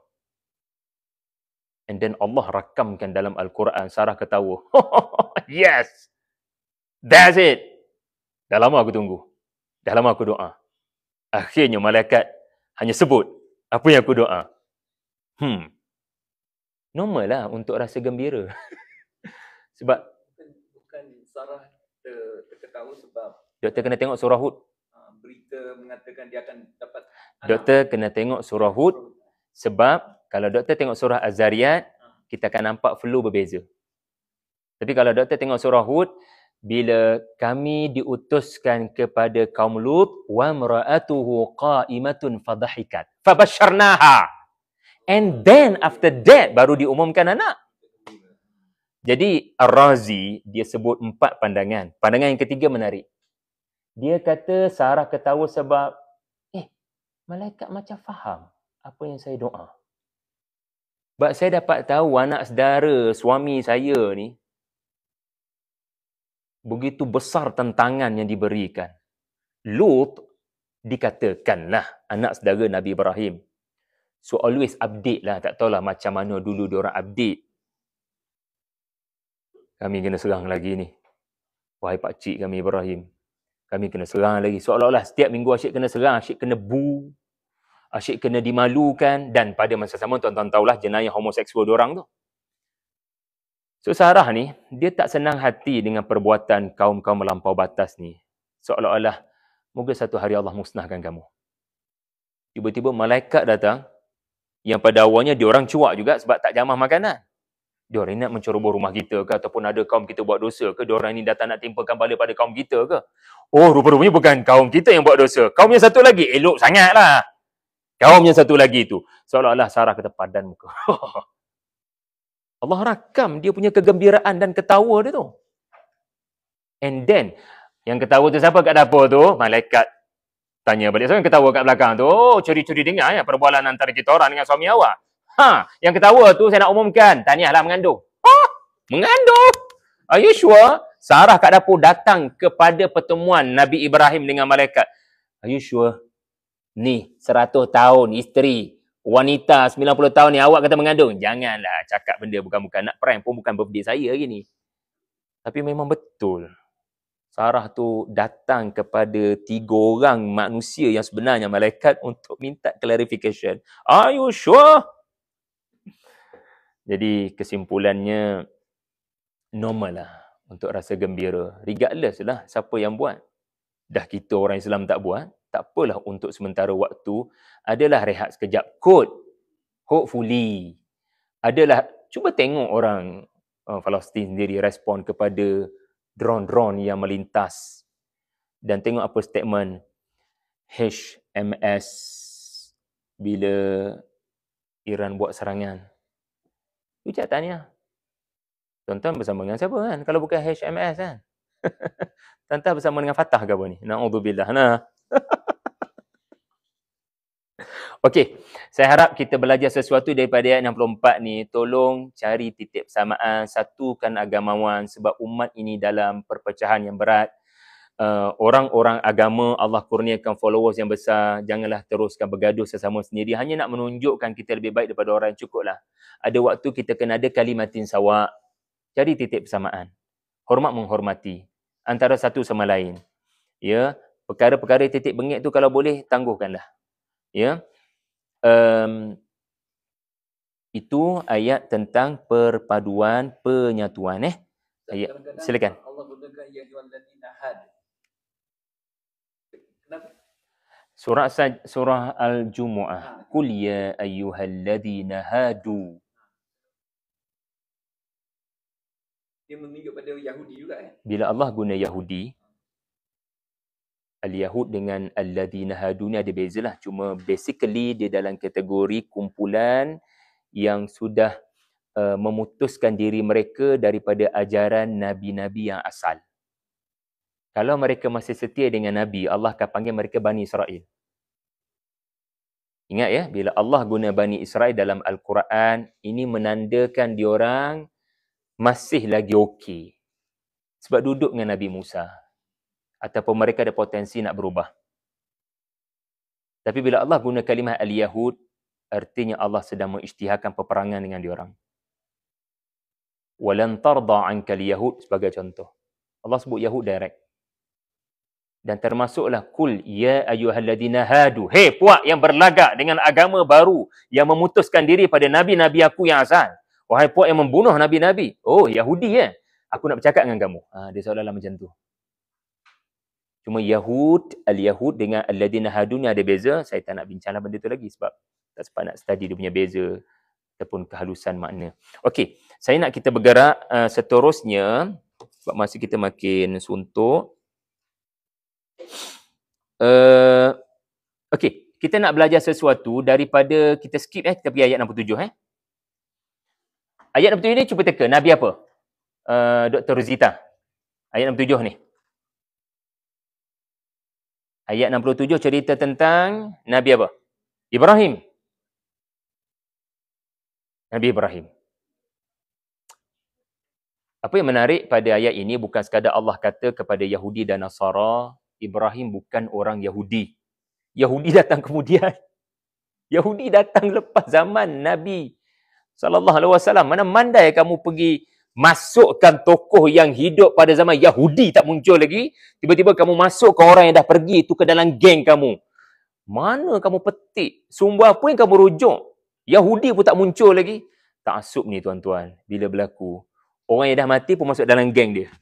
S1: And then Allah rakamkan dalam Al-Quran, Sarah ketawa. Yes! That's it! Dah lama aku tunggu. Dah lama aku doa. Akhirnya malaikat hanya sebut apa yang aku doa. Normal lah untuk rasa gembira. Sebab
S3: bukan Sarah terketawa sebab
S1: doktor kena tengok surah Hud.
S3: Berita mengatakan dia akan dapat anak.
S1: Doktor kena tengok surah Hud sebab kalau doktor tengok surah Az-Zariyat, kita akan nampak flu berbeza. Tapi kalau doktor tengok surah Hud, bila kami diutuskan kepada kaum Lut, wa mra'atuhu qa'imatun fadhahikat fabasyarnaha. And then after that baru diumumkan anak. Jadi Ar-Razi dia sebut 4 pandangan. Pandangan yang ketiga menarik. Dia kata Sarah ketawa sebab malaikat macam faham apa yang saya doa. Sebab saya dapat tahu anak saudara suami saya ni begitu besar tentangan yang diberikan. Lut dikatakanlah anak saudara Nabi Ibrahim. So always update lah. Tak tahulah macam mana dulu diorang update. Kami kena serang lagi ni. Wahai pakcik kami Ibrahim. Kami kena serang lagi. Seolah-olah setiap minggu asyik kena serang. Asyik kena asyik kena dimalukan. Dan pada masa sama tuan-tuan tahulah jenayah homoseksual diorang tu. So Sarah ni, dia tak senang hati dengan perbuatan kaum-kaum melampau batas ni. Seolah-olah, moga satu hari Allah musnahkan kamu. Tiba-tiba malaikat datang, yang pada awalnya diorang cuak juga sebab tak jamah makanan. Diorang nak menceroboh rumah kita ke, ataupun ada kaum kita buat dosa ke, diorang ni datang nak timpakan bala pada kaum kita ke. Oh, rupa-rupanya bukan kaum kita yang buat dosa. Kaum yang satu lagi, elok sangatlah. Kaum yang satu lagi tu. Seolah-olah Sarah kata padan muka. Allah rakam dia punya kegembiraan dan ketawa dia tu. And then, yang ketawa tu siapa kat dapur tu? Malaikat tanya balik. Siapa yang ketawa kat belakang tu? Oh, curi-curi dengar ya perbualan antara kita orang dengan suami awak. Yang ketawa tu saya nak umumkan. Tahniahlah mengandung. Mengandung? Are you sure? Sarah kat dapur datang kepada pertemuan Nabi Ibrahim dengan malaikat. Are you sure? Ni, 100 tahun isteri. Wanita 90 tahun ni awak kata mengandung. Janganlah cakap benda bukan-bukan. Nak prank pun bukan birthday saya hari ni. Tapi memang betul. Sarah tu datang kepada 3 orang manusia yang sebenarnya malaikat untuk minta clarification. Are you sure? Jadi kesimpulannya normal lah untuk rasa gembira. Regardless lah siapa yang buat. Dah kita orang Islam tak buat. Tak apalah untuk sementara waktu adalah rehat sekejap. Kod hopefully. Adalah, cuba tengok orang Palestin sendiri respon kepada drone-drone yang melintas. Dan tengok apa statement HMS bila Iran buat serangan. Ucap tanya. Tuan-tuan bersama dengan siapa kan? Kalau bukan HMS kan? Tuan-tuan bersama dengan Fatah ke apa ni? Na'udzubillah. Nah. Okey, saya harap kita belajar sesuatu daripada ayat 64 ni. Tolong cari titik persamaan, satukan agamawan sebab umat ini dalam perpecahan yang berat. Orang-orang agama Allah kurniakan followers yang besar, janganlah teruskan bergaduh sesama sendiri hanya nak menunjukkan kita lebih baik daripada orang yang cukuplah. Ada waktu kita kena ada kalimatin sawa. Cari titik persamaan. Hormat menghormati antara satu sama lain. Ya, perkara-perkara titik bengek tu kalau boleh tangguhkanlah. Ya. Itu ayat tentang perpaduan penyatuan ayat. Silakan.
S3: Allah gunakan ya ayyuhallazina hadu. Kenapa?
S1: Surah Al-Jumu'ah. Qul ya ayyuhallazina hadu.
S3: Dia menunjuk pada Yahudi juga kan?
S1: Bila Allah guna Yahudi, Al-Yahud dengan Alladzina hadu ni ada bezalah. Cuma basically dia dalam kategori kumpulan yang sudah memutuskan diri mereka daripada ajaran Nabi-Nabi yang asal. Kalau mereka masih setia dengan Nabi, Allah akan panggil mereka Bani Israel. Ingat ya, bila Allah guna Bani Israel dalam Al-Quran, ini menandakan diorang masih lagi okey. Sebab duduk dengan Nabi Musa. Ataupun mereka ada potensi nak berubah. Tapi bila Allah guna kalimah Al-Yahud, artinya Allah sedang mengisytiharkan peperangan dengan diorang. Walan tarda anka al-Yahud sebagai contoh. Allah sebut Yahud direct. Dan termasuklah kul ya ayyuhalladzina hadu. Hei puak yang berlagak dengan agama baru yang memutuskan diri pada nabi-nabi aku yang asal. Wahai puak yang membunuh nabi-nabi. Oh, Yahudi ya. Aku nak bercakap dengan kamu. Dia seolah-olah macam tu. Cuma Al-Yahud dengan Alladzina hadu ni ada beza. Saya tak nak bincanglah benda tu lagi sebab tak sempat nak study dia punya beza ataupun kehalusan makna. Okey, saya nak kita bergerak seterusnya sebab masa kita makin suntuk. Okey, kita nak belajar sesuatu daripada kita skip kita pergi ayat 67 Ayat 67 ni cuba teka Nabi apa? Dr. Zita. Ayat 67 ni. Ayat 67 cerita tentang Nabi apa? Ibrahim. Nabi Ibrahim. Apa yang menarik pada ayat ini bukan sekadar Allah kata kepada Yahudi dan Nasara, Ibrahim bukan orang Yahudi. Yahudi datang kemudian. Yahudi datang lepas zaman Nabi SAW. Mana mandai kamu pergi masukkan tokoh yang hidup pada zaman Yahudi tak muncul lagi, tiba-tiba kamu masuk ke orang yang dah pergi itu ke dalam geng kamu. Mana kamu petik? Sumber apa yang kamu rujuk? Yahudi pun tak muncul lagi. Ta'assub ni tuan-tuan, bila berlaku. Orang yang dah mati pun masuk dalam geng dia.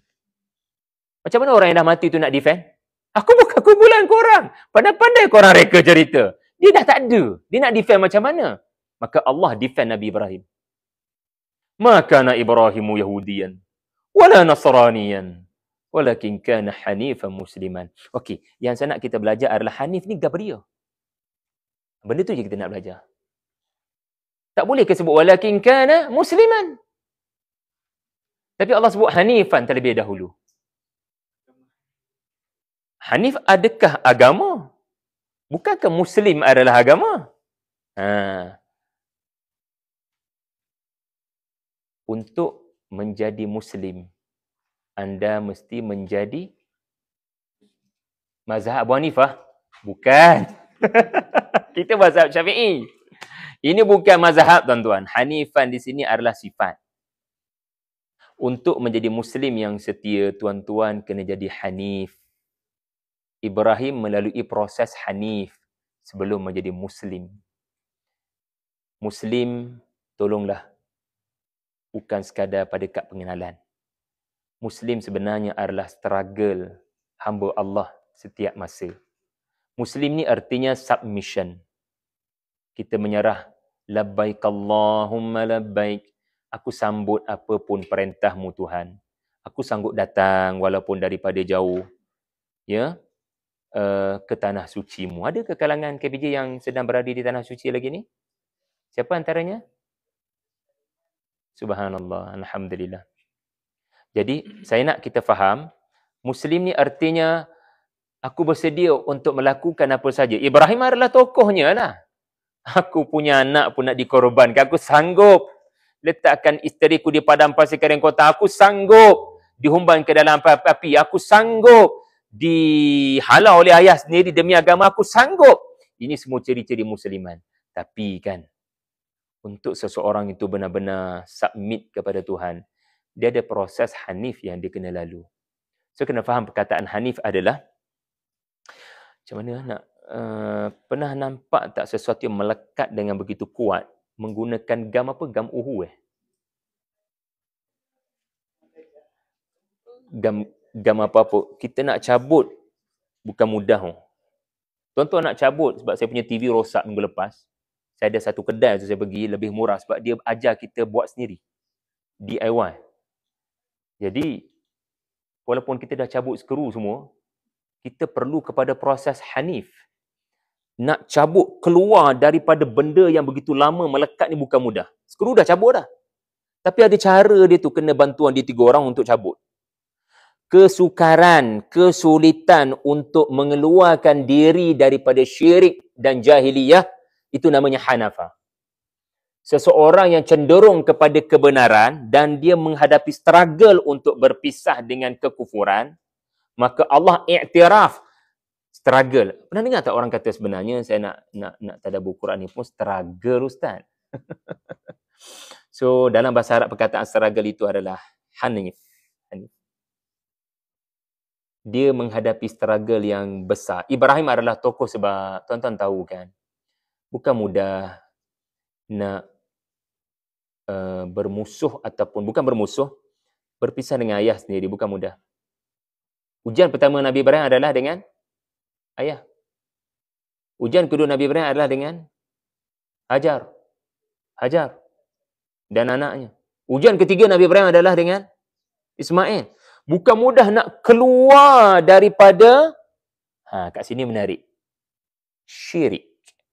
S1: Macam mana orang yang dah mati tu nak defend? Aku bukan kumpulan korang. Pandai-pandai korang reka cerita. Dia dah tak ada. Dia nak defend macam mana? Maka Allah defend Nabi Ibrahim. Ma kana Ibrahimu Yahudiyan wala Nasraniyan walakin kana hanifan musliman. Okey, yang saya nak kita belajar adalah Hanif ni Gabriel. Benda tu je kita nak belajar. Tak boleh ke sebut walakin kana musliman. Tapi Allah sebut Hanifan terlebih dahulu. Hanif adakah agama? Bukankah Muslim adalah agama? Untuk menjadi Muslim, anda mesti menjadi mazhab Abu Hanifah? Bukan. Kita mazhab Syafi'i. Ini bukan mazhab tuan-tuan. Hanifan di sini adalah sifat. Untuk menjadi Muslim yang setia, tuan-tuan kena jadi Hanif. Ibrahim melalui proses Hanif sebelum menjadi Muslim. Muslim, tolonglah. Bukan sekadar pada kad pengenalan. Muslim sebenarnya adalah struggle hamba Allah setiap masa. Muslim ni artinya submission. Kita menyerah Labbaik Allahumma labbaik. Aku sambut apapun perintahmu Tuhan. Aku sanggup datang walaupun daripada jauh. Ya, ke tanah sucimu. Ada ke kalangan KBJ yang sedang berada di tanah suci lagi ni? Siapa antaranya? Subhanallah, alhamdulillah. Jadi, saya nak kita faham, Muslim ni artinya aku bersedia untuk melakukan apa saja. Ibrahim adalah tokohnya lah. Aku punya anak pun nak dikorbankan. Aku sanggup letakkan isteriku di padang pasir kering kota. Aku sanggup dihumban ke dalam api. Aku sanggup dihalau oleh ayah sendiri demi agama. Aku sanggup. Ini semua ciri-ciri musliman. Tapi kan, untuk seseorang itu benar-benar submit kepada Tuhan, dia ada proses hanif yang dia kena lalu. So, kena faham perkataan hanif adalah, macam mana nak, pernah nampak tak sesuatu yang melekat dengan begitu kuat, menggunakan gam apa? Gam uhu Gam apa-apa. Kita nak cabut, bukan mudah. Tuan-tuan nak cabut, sebab saya punya TV rosak minggu lepas. Saya ada satu kedai tu saya pergi, lebih murah sebab dia ajar kita buat sendiri. DIY. Jadi, walaupun kita dah cabut skru semua, kita perlu kepada proses hanif. Nak cabut keluar daripada benda yang begitu lama melekat ni bukan mudah. Skru dah cabut dah. Tapi ada cara dia tu, kena bantuan dia 3 orang untuk cabut. Kesukaran, kesulitan untuk mengeluarkan diri daripada syirik dan jahiliyah, itu namanya hanafa. Seseorang yang cenderung kepada kebenaran dan dia menghadapi struggle untuk berpisah dengan kekufuran, maka Allah iktiraf struggle. Pernah dengar tak orang kata sebenarnya saya nak tadabbur Quran ni pun struggle Ustaz? So, dalam bahasa Arab perkataan struggle itu adalah hanif. Dia menghadapi struggle yang besar. Ibrahim adalah tokoh sebab tuan-tuan tahu kan, bukan mudah nak bermusuh ataupun bukan bermusuh, berpisah dengan ayah sendiri, bukan mudah. Ujian pertama Nabi Ibrahim adalah dengan ayah. Ujian kedua Nabi Ibrahim adalah dengan Hajar dan anaknya. Ujian ketiga Nabi Ibrahim adalah dengan Ismail. Bukan mudah nak keluar daripada, kat sini menarik, syirik.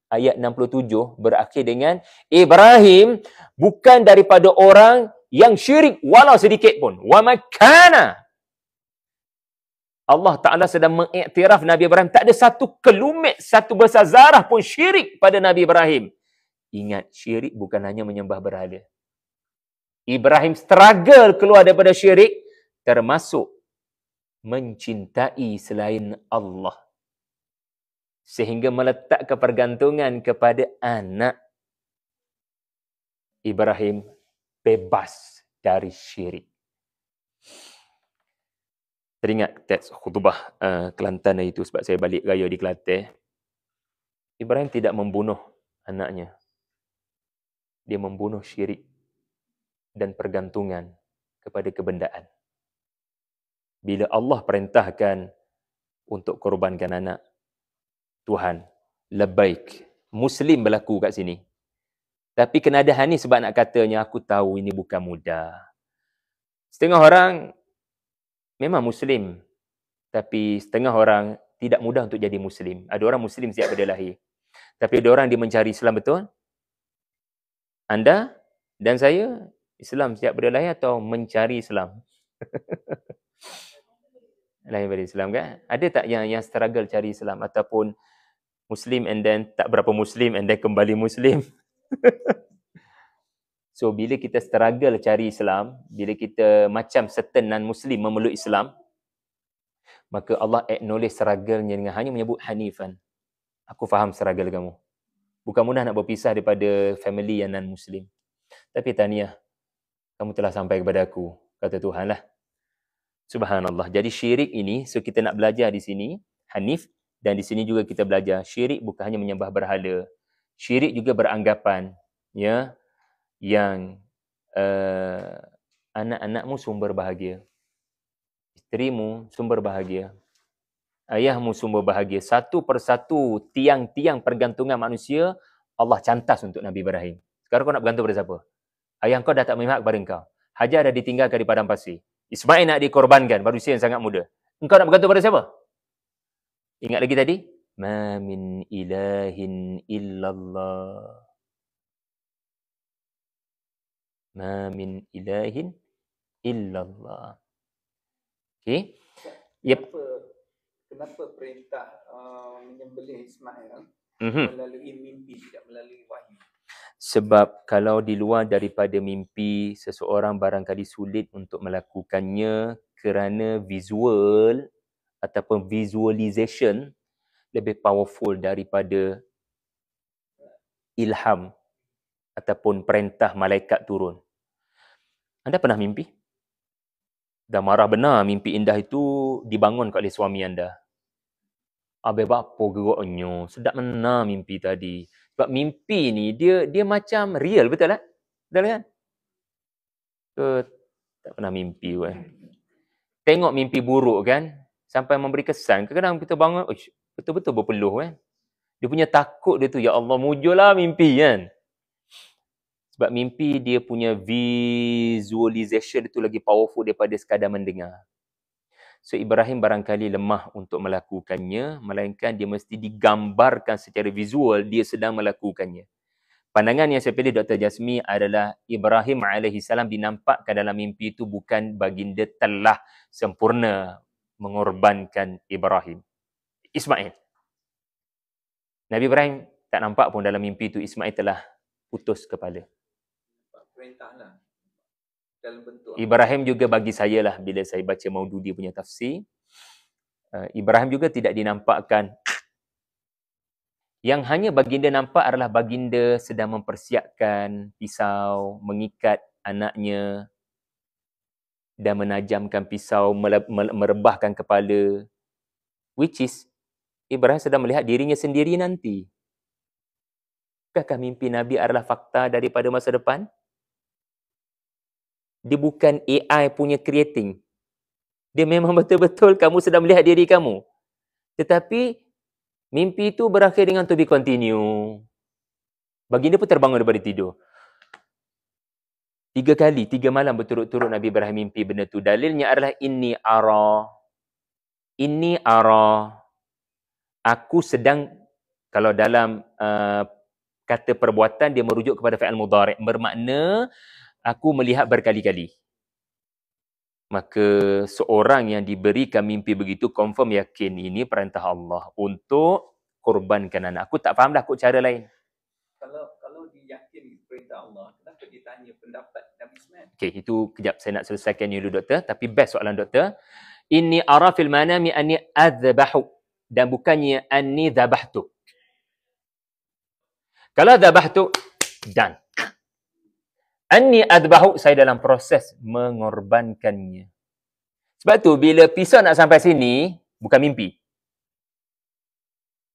S1: Ayat 67 berakhir dengan Ibrahim bukan daripada orang yang syirik walau sedikit pun. Wa makana. Allah Ta'ala sedang mengiktiraf Nabi Ibrahim. Tak ada satu kelumit, satu besar zarah pun syirik pada Nabi Ibrahim. Ingat, syirik bukan hanya menyembah berhala. Ibrahim struggle keluar daripada syirik, termasuk mencintai selain Allah. Sehingga meletak kepergantungan kepada anak. Ibrahim bebas dari syirik. Teringat teks khutbah Kelantan itu sebab saya balik raya di Kelantan. Ibrahim tidak membunuh anaknya. Dia membunuh syirik dan pergantungan kepada kebendaan. Bila Allah perintahkan untuk korbankan anak, Tuhan, labbaik. Muslim berlaku kat sini. Tapi kena ada hanif sebab nak katanya, aku tahu ini bukan mudah. Setengah orang memang Muslim, tapi setengah orang tidak mudah untuk jadi Muslim. Ada orang Muslim sejak pada lahir. Tapi ada orang dia mencari Islam, betul? Anda dan saya, Islam sejak pada lahir atau mencari Islam? Lahir pada Islam kan? Ada tak yang struggle cari Islam ataupun Muslim and then tak berapa Muslim and then kembali Muslim? So, bila kita struggle cari Islam, bila kita macam certain non-Muslim memeluk Islam, maka Allah acknowledge struggle-nya dengan hanya menyebut hanifan. Aku faham struggle kamu. Bukan mudah nak berpisah daripada family yang non-Muslim. Tapi tahniah, kamu telah sampai kepada aku, kata Tuhan lah. Subhanallah. Jadi syirik ini, so kita nak belajar di sini, hanif, dan di sini juga kita belajar, syirik bukan hanya menyembah berhala. Syirik juga beranggapan, ya, yang anak-anakmu sumber bahagia. Isterimu sumber bahagia. Ayahmu sumber bahagia. Satu persatu tiang-tiang pergantungan manusia, Allah cantas untuk Nabi Ibrahim. Sekarang kau nak bergantung pada siapa? Ayah kau dah tak memihak kepada engkau. Hajar dah ditinggalkan di padang pasir. Ismail nak dikorbankan, baru usia yang sangat muda. Engkau nak bergantung pada siapa? Ingat lagi tadi? Ma min ilahin illallah. Ma min ilahin illallah. Okey. Yep.
S3: Kenapa perintah menyembelih Ismail melalui mimpi, tidak melalui wahyu?
S1: Sebab kalau di luar daripada mimpi, seseorang barangkali sulit untuk melakukannya kerana visual ataupun visualization lebih powerful daripada ilham ataupun perintah malaikat turun. Anda pernah mimpi? Dah marah benar mimpi indah itu dibangun oleh suami anda. Habis apa geraknya? Sedap benar mimpi tadi. Sebab mimpi ni dia macam real, betul tak? Betul kan? Tak pernah mimpi kan. Tengok mimpi buruk kan, sampai memberi kesan. Kadang-kadang kita bangun, betul-betul berpeluh kan. Dia punya takut dia tu, ya Allah mujurlah mimpi kan. Sebab mimpi dia punya visualization itu lagi powerful daripada sekadar mendengar. So Ibrahim barangkali lemah untuk melakukannya, melainkan dia mesti digambarkan secara visual dia sedang melakukannya. Pandangan yang saya pilih Dr. Jasmi adalah Ibrahim AS dinampakkan dalam mimpi itu bukan baginda telah sempurna mengorbankan Ismail. Nabi Ibrahim tak nampak pun dalam mimpi itu Ismail telah putus kepala.
S3: Perintahlah dalam bentuk
S1: Ibrahim juga bagi saya lah, bila saya baca Maududi punya tafsir, Ibrahim juga tidak dinampakkan. Yang hanya baginda nampak adalah baginda sedang mempersiapkan pisau, mengikat anaknya dan menajamkan pisau, merebahkan kepala. Which is, Ibrahim sedang melihat dirinya sendiri nanti. Bukankah mimpi Nabi adalah fakta daripada masa depan? Dia bukan AI punya creating. Dia memang betul-betul kamu sedang melihat diri kamu. Tetapi mimpi itu berakhir dengan to be continue. Baginda pun terbangun daripada tidur. 3 kali, 3 malam berturut-turut Nabi Ibrahim mimpi benda tu. Dalilnya adalah inni ara. Aku sedang, kalau dalam kata perbuatan dia merujuk kepada fi'il mudhari', bermakna aku melihat berkali-kali. Maka seorang yang diberikan mimpi begitu confirm yakin ini perintah Allah untuk korbankan anak. Aku tak faham dah kot cara lain.
S3: Kalau diyakin perintah Allah, kenapa ditanya pendapat Nabi Ismail?
S1: Okey, itu kejap saya nak selesaikan dulu doktor, tapi best soalan doktor. Inni ara fil manami anni adzbahu, dan bukannya anni dzabahtu. Kalau dzabahtu dan anni adzbahu, saya dalam proses mengorbankannya. Sebab tu bila pisau nak sampai sini bukan mimpi.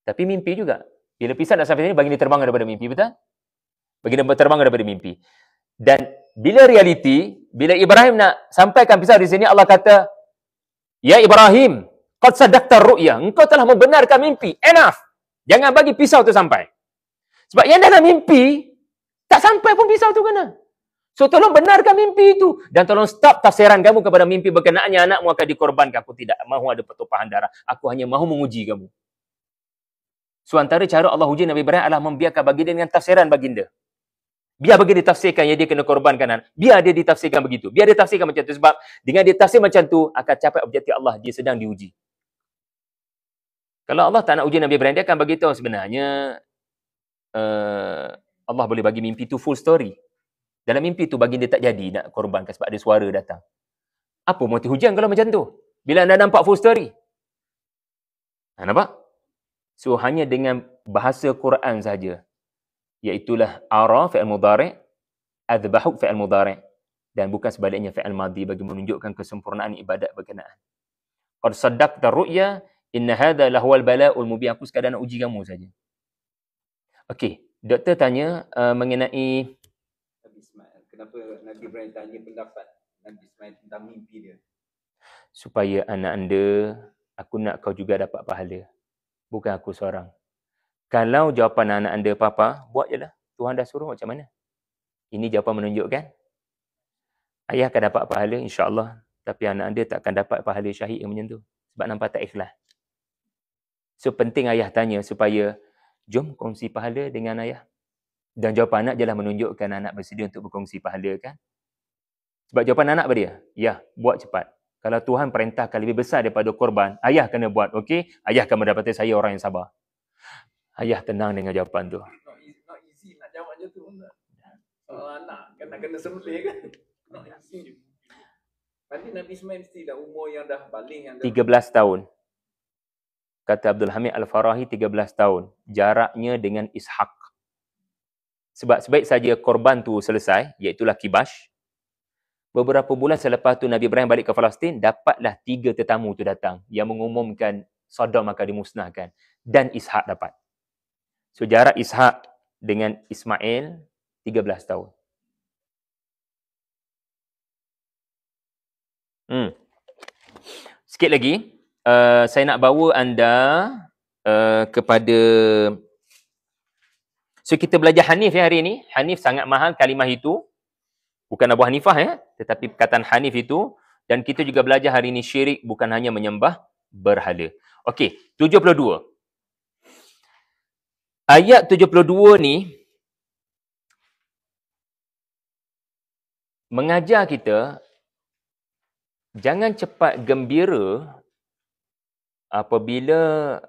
S1: Tapi mimpi juga. Bila pisau nak sampai sini baginda terbang daripada mimpi, betul? Baginda terbang daripada mimpi. Dan bila realiti, bila Ibrahim nak sampaikan pisau di sini, Allah kata, "Ya Ibrahim, qad sadaqta ru'ya." Engkau telah membenarkan mimpi. Enough. Jangan bagi pisau tu sampai. Sebab yang dalam mimpi tak sampai pun pisau tu kena. So tolong benarkan mimpi itu dan tolong stop tafsiran kamu kepada mimpi berkenaannya anakmu akan dikorbankan. Aku tidak mahu ada pertumpahan darah. Aku hanya mahu menguji kamu. So antara cara Allah uji Nabi Ibrahim adalah membiarkan baginda dengan tafsiran baginda. Biar baginda tafsirkan yang dia kena korbankan anak. Biar dia ditafsirkan begitu. Biar dia tafsirkan macam tu. Sebab dengan dia tafsir macam tu akan capai objektif Allah. Dia sedang diuji. Kalau Allah tak nak uji Nabi Ibrahim, dia akan beritahu sebenarnya Allah boleh bagi mimpi tu full story. Dalam mimpi tu baginda tak jadi nak korbankan sebab ada suara datang. Apa motif hujan kalau macam tu? Bila anda nampak full story. Nampak? So hanya dengan bahasa Quran saja. Iaitulah ara fi'il mudhari', adzbahu fi'il mudhari', dan bukan sebaliknya fi'il madhi bagi menunjukkan kesempurnaan ibadat berkenaan. Qad saddaqta ru'ya, inna hadha lahuwal bala'ul mubin. Aku sekadar nak uji kamu saja. Okey, doktor tanya mengenai
S3: Nabi Ismail. Kenapa Nabi Ibrahim tanya pendapat Nabi Ismail tentang mimpi dia?
S1: supaya anak anda, aku nak kau juga dapat pahala. Bukan aku seorang. Kalau jawapan anak anda, papa, buat je lah. Tuhan dah suruh macam mana? Ini jawapan menunjukkan ayah akan dapat pahala insya-Allah, tapi anak dia tak akan dapat pahala syahid yang macam tu. Sebab nampak tak ikhlas. So penting ayah tanya supaya jom kongsi pahala dengan ayah. Dan jawapan anak jelas menunjukkan anak bersedia untuk berkongsi pahala kan. Sebab jawapan anak apa dia? Ya, buat cepat. Kalau Tuhan perintahkan lebih besar daripada korban, ayah kena buat. Okey, ayah akan mendapati saya orang yang sabar. Ayah tenang dengan jawapan tu.
S3: Not easy nak jawab macam tu. Anak kan nak kena sembelih kan. Not easy. Tadi Nabi Ismail mesti dah umur yang dah balik yang dah
S1: 13 tahun. Kata Abdul Hamid Al-Farahi 13 tahun. Jaraknya dengan Ishak. Sebab sebaik saja korban tu selesai, iaitulah Kibash. Beberapa bulan selepas tu Nabi Ibrahim balik ke Palestin, dapatlah 3 tetamu tu datang yang mengumumkan Sodom akan dimusnahkan. Dan Ishak dapat. So jarak Ishak dengan Ismail 13 tahun. Sikit lagi, saya nak bawa anda kepada... So kita belajar Hanif ya hari ini. Hanif sangat mahal kalimah itu. Bukan Abu Hanifah ya, tetapi perkataan Hanif itu. Dan kita juga belajar hari ini syirik bukan hanya menyembah berhala. Okey, 72. Ayat 72 ni mengajar kita jangan cepat gembira apabila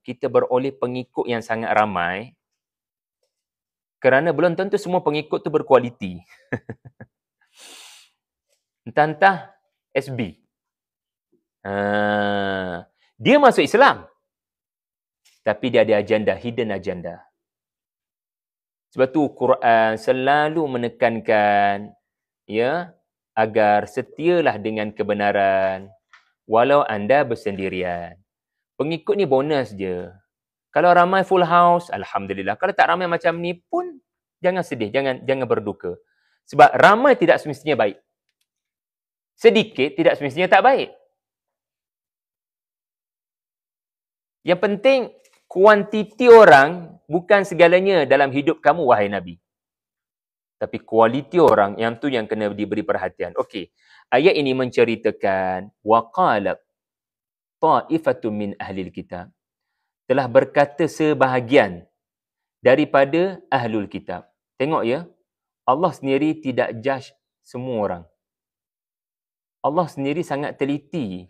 S1: kita beroleh pengikut yang sangat ramai, kerana belum tentu semua pengikut tu berkualiti. Entah-entah SB. Dia masuk Islam. Tapi dia ada agenda, hidden agenda. Sebab tu Quran selalu menekankan ya agar setialah dengan kebenaran walau anda bersendirian. Pengikut ni bonus je. Kalau ramai full house, alhamdulillah. Kalau tak ramai macam ni pun jangan sedih, jangan berduka. Sebab ramai tidak semestinya baik. Sedikit tidak semestinya tak baik. Yang penting kuantiti orang bukan segalanya dalam hidup kamu wahai Nabi. Tapi kualiti orang yang tu yang kena diberi perhatian. Okey. Ayat ini menceritakan waqalat ta'ifatun min ahlil kitab. Telah berkata sebahagian daripada ahlul kitab. Tengok ya. Allah sendiri tidak judge semua orang. Allah sendiri sangat teliti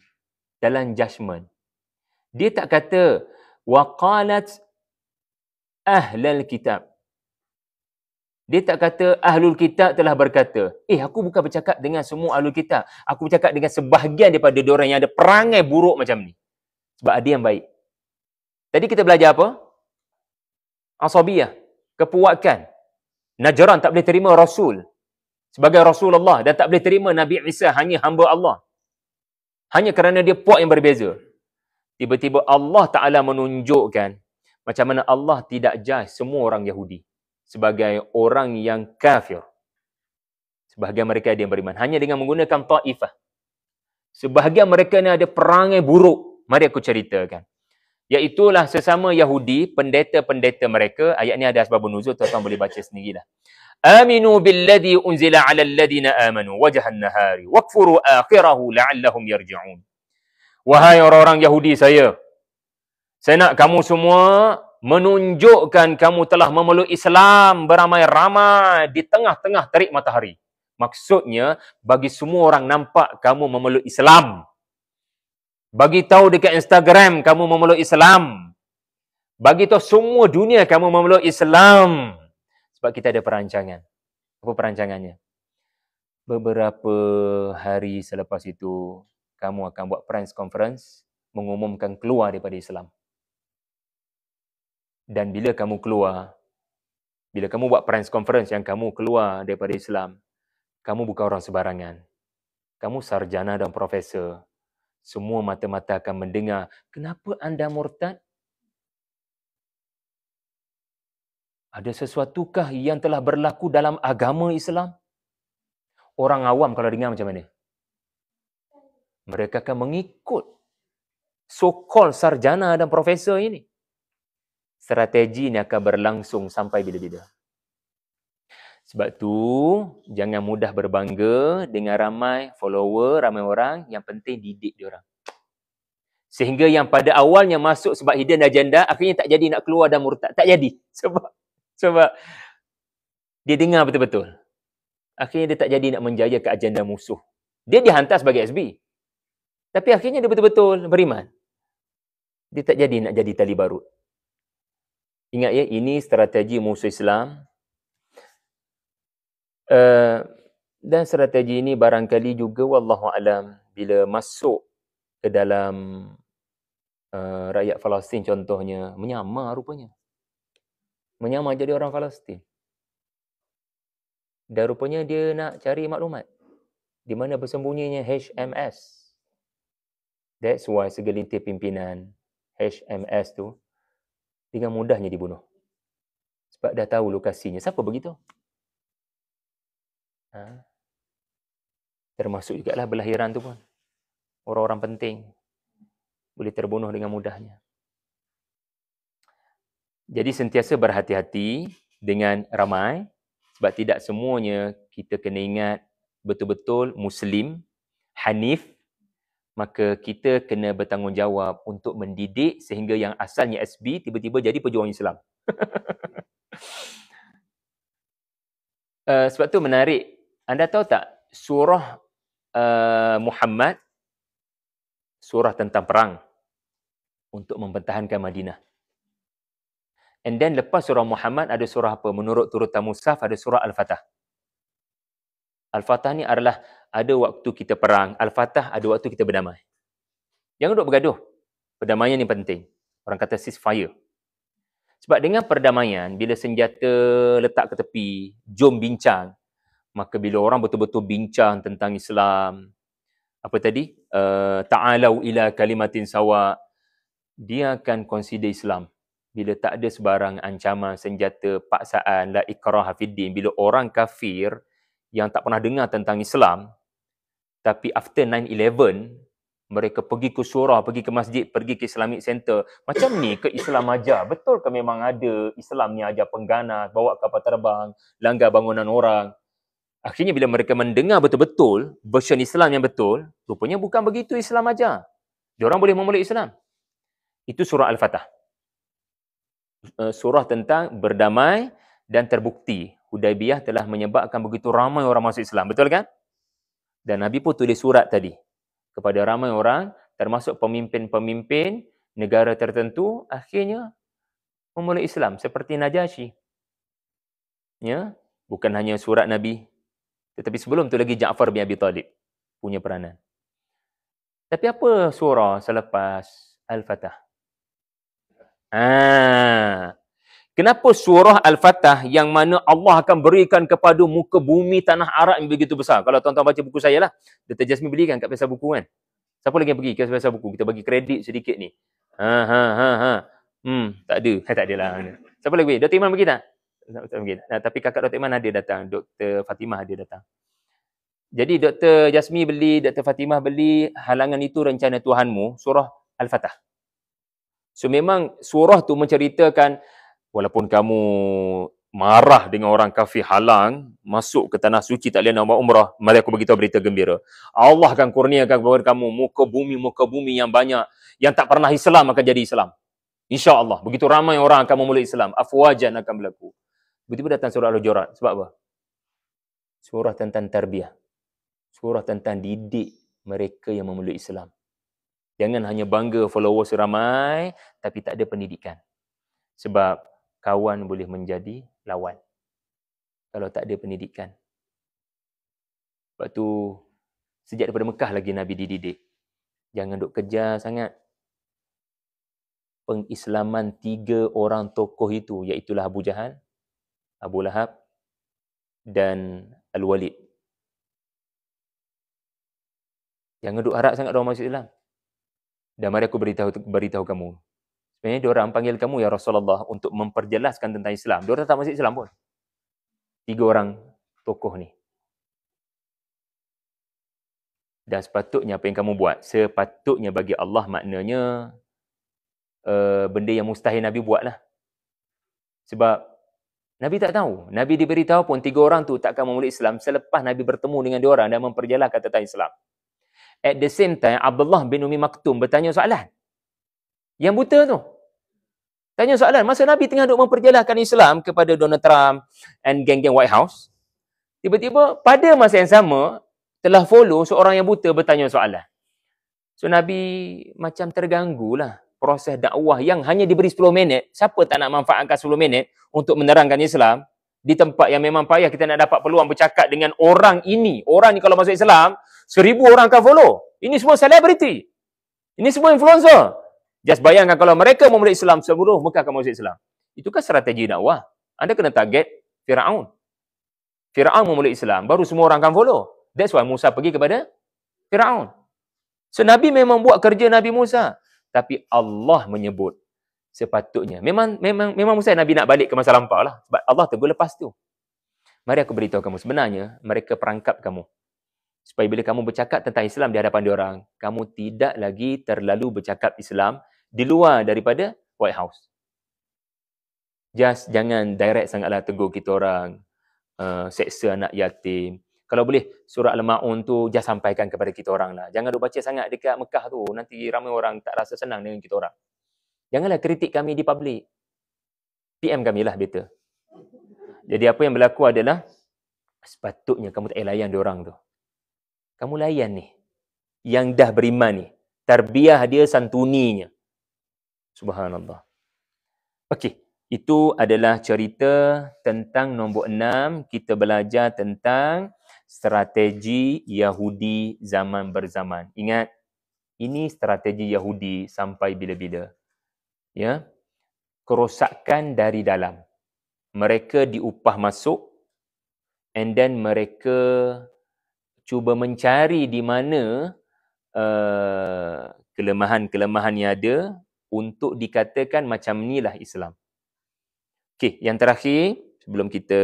S1: dalam judgement. Dia tak kata waqalat ahlul kitab. Dia tak kata ahlul kitab telah berkata. Aku bukan bercakap dengan semua ahlul kitab. Aku bercakap dengan sebahagian daripada diorang yang ada perangai buruk macam ni. Sebab ada yang baik. Tadi kita belajar apa? Asabiyah. Kepuakan. Najran tak boleh terima Rasul sebagai Rasulullah dan tak boleh terima Nabi Isa hanya hamba Allah. Hanya kerana dia puak yang berbeza. Tiba-tiba Allah Ta'ala menunjukkan macam mana Allah tidak judge semua orang Yahudi sebagai orang yang kafir. Sebahagian mereka ada yang beriman. Hanya dengan menggunakan ta'ifah. Sebahagian mereka ni ada perangai buruk. Mari aku ceritakan. Iaitulah sesama Yahudi, pendeta-pendeta mereka. Ayat ni ada asbabun nuzul, tuan-tuan boleh baca sendirilah. Aminu billadhi unzila ala alladhina amanu wajhan nahari wakfuru akhirahu la'allahum yarji'un. Wahai orang-orang Yahudi saya nak kamu semua menunjukkan kamu telah memeluk Islam beramai-ramai di tengah-tengah terik matahari. Maksudnya, bagi semua orang nampak kamu memeluk Islam. Bagi tahu dekat Instagram kamu memeluk Islam. Bagi tahu semua dunia kamu memeluk Islam. Sebab kita ada perancangan. Apa perancangannya? Beberapa hari selepas itu, kamu akan buat press conference mengumumkan keluar daripada Islam. Dan bila kamu keluar, bila kamu buat press conference yang kamu keluar daripada Islam, kamu bukan orang sebarangan. Kamu sarjana dan profesor. Semua mata-mata akan mendengar, kenapa anda murtad? Ada sesuatukah yang telah berlaku dalam agama Islam? Orang awam kalau dengar macam mana? Mereka akan mengikut so-called sarjana dan profesor ini. Strategi ini akan berlangsung sampai bila-bila. Sebab tu, jangan mudah berbangga dengan ramai follower, ramai orang. Yang penting didik diorang. Sehingga yang pada awalnya masuk sebab hidden agenda, akhirnya tak jadi nak keluar dan murtad. Tak jadi. Sebab dia dengar betul-betul. Akhirnya dia tak jadi nak menjaya ke agenda musuh. Dia dihantar sebagai SB. Tapi akhirnya dia betul-betul beriman. Dia tak jadi nak jadi tali barut. Ingat ya, ini strategi musuh Islam. Dan strategi ini barangkali juga wallahualam bila masuk ke dalam rakyat Palestin contohnya, menyamar rupanya. Menyamar jadi orang Palestin. Dan rupanya dia nak cari maklumat. Di mana bersembunyinya HMS. That's why segelintir pimpinan HMS tu dengan mudahnya dibunuh. Sebab dah tahu lokasinya. Siapa begitu? Termasuk jugalah belahiran tu pun. Orang-orang penting boleh terbunuh dengan mudahnya. Jadi sentiasa berhati-hati dengan ramai. Sebab tidak semuanya kita kena ingat betul-betul Muslim, Hanif. Maka kita kena bertanggungjawab untuk mendidik sehingga yang asalnya SB tiba-tiba jadi pejuang Islam. Sebab tu menarik. Anda tahu tak surah Muhammad, surah tentang perang untuk mempertahankan Madinah. And then lepas surah Muhammad ada surah apa? Menurut turutan mushaf ada surah Al-Fatah. Al-Fatah ni adalah ada waktu kita perang. Al-Fatah ada waktu kita berdamai. Jangan duduk bergaduh. Perdamaian ni penting. Orang kata ceasefire. Sebab dengan perdamaian, bila senjata letak ke tepi, jom bincang. Maka bila orang betul-betul bincang tentang Islam, apa tadi? Ta'alau ila kalimatin sawa. Dia akan consider Islam. Bila tak ada sebarang ancaman, senjata, paksaan, la ikraha fiddin. Bila orang kafir yang tak pernah dengar tentang Islam, tapi after 9/11, mereka pergi ke surah, pergi ke masjid, pergi ke Islamic Center. Macam ni ke Islam ajar? Betul ke memang ada Islam ni ajar pengganas, bawa kapal terbang, langgar bangunan orang? Akhirnya bila mereka mendengar betul-betul version Islam yang betul, rupanya bukan begitu Islam ajar. Diorang boleh memeluk Islam. Itu surah Al-Fatah. Surah tentang berdamai dan terbukti Hudaibiyah telah menyebabkan begitu ramai orang masuk Islam. Betul kan? Dan Nabi pun tulis surat tadi kepada ramai orang, termasuk pemimpin-pemimpin negara tertentu, akhirnya memeluk Islam seperti Najasyi. Ya, bukan hanya surat Nabi, tetapi sebelum tu lagi Ja'far bin Abi Talib punya peranan. Tapi apa surah selepas Al-Fatah? Kenapa surah Al-Fatah yang mana Allah akan berikan kepada muka bumi tanah Arab yang begitu besar? Kalau tuan-tuan baca buku saya lah, Dr. Jasmine belikan kat Pasar Buku kan. Siapa lagi yang pergi ke Pasar Buku? Kita bagi kredit sedikit ni. Tak ada. Tak ada lah. Siapa lagi pergi? Dr. Iman pergi tak? Tak pergi. Tapi kakak Dr. Iman ada datang. Dr. Fatimah ada datang. Jadi Dr. Jasmine beli, Dr. Fatimah beli Halangan Itu Rencana Tuhanmu, surah Al-Fatah. So memang surah tu menceritakan walaupun kamu marah dengan orang kafir halang masuk ke tanah suci tak boleh nak buat umrah, mari aku beritahu berita gembira. Allah akan kurniakan kepada kamu muka bumi yang banyak, yang tak pernah Islam akan jadi Islam. InsyaAllah. Begitu ramai orang akan memeluk Islam. Afwajan akan berlaku. Begitu datang surah Al-Hujurat. Sebab apa? Surah tentang tarbiyah. Surah tentang didik mereka yang memeluk Islam. Jangan hanya bangga followers ramai tapi tak ada pendidikan. Sebab kawan boleh menjadi lawan kalau tak ada pendidikan. Sebab tu sejak daripada Mekah lagi Nabi dididik. Jangan duk kejar sangat. Pengislaman 3 orang tokoh itu, iaitulah Abu Jahal, Abu Lahab dan Al-Walid. Jangan duk harap sangat orang masuk Islam. Dan mari aku beritahu kamu. Sebenarnya diorang panggil kamu ya Rasulullah untuk memperjelaskan tentang Islam. Diorang tak masuk Islam pun. 3 orang tokoh ni. Dan sepatutnya apa yang kamu buat, sepatutnya bagi Allah maknanya benda yang mustahil Nabi buatlah. Sebab Nabi tak tahu. Nabi diberitahu pun 3 orang tu takkan memeluk Islam selepas Nabi bertemu dengan 2 orang dan memperjelaskan tentang Islam. At the same time, Abdullah bin Umi Maktum bertanya soalan. Yang buta tu. Tanya soalan. Masa Nabi tengah duk memperjelaskan Islam kepada Donald Trump and geng-geng White House, tiba-tiba pada masa yang sama, telah follow seorang yang buta bertanya soalan. So Nabi macam terganggu lah proses dakwah yang hanya diberi 10 minit. Siapa tak nak manfaatkan 10 minit untuk menerangkan Islam di tempat yang memang payah kita nak dapat peluang bercakap dengan orang ini. Orang ni kalau masuk Islam, 1000 orang akan follow. Ini semua selebriti. Ini semua influencer. Just bayangkan kalau mereka memeluk Islam, seluruh Mekah akan masuk Islam. Itu kan strategi dakwah. Anda kena target Firaun. Firaun memeluk Islam, baru semua orang akan follow. That's why Musa pergi kepada Firaun. So Nabi memang buat kerja Nabi Musa. Tapi Allah menyebut sepatutnya. Memang Musa Nabi nak balik ke masa lampau lah. Sebab Allah tegur lepas tu. Mari aku beritahu kamu. Sebenarnya mereka perangkap kamu. Supaya bila kamu bercakap tentang Islam di hadapan diorang, kamu tidak lagi terlalu bercakap Islam di luar daripada White House. Just jangan direct sangatlah tegur kita orang. Seksa anak yatim. Kalau boleh, surah Al-Ma'un tu just sampaikan kepada kita orang lah. Jangan duk baca sangat dekat Mekah tu. Nanti ramai orang tak rasa senang dengan kita orang. Janganlah kritik kami di public. PM kami lah better. Jadi apa yang berlaku adalah, sepatutnya kamu tak payah layan diorang tu. Kamu layan ni. Yang dah beriman ni. Tarbiyah dia, santuninya. Subhanallah. Okey. Itu adalah cerita tentang nombor 6. Kita belajar tentang strategi Yahudi zaman berzaman. Ingat, ini strategi Yahudi sampai bila-bila. Ya, kerosakan dari dalam. Mereka diupah masuk and then mereka cuba mencari di mana kelemahan-kelemahan yang ada untuk dikatakan macam inilah Islam. Okey, yang terakhir sebelum kita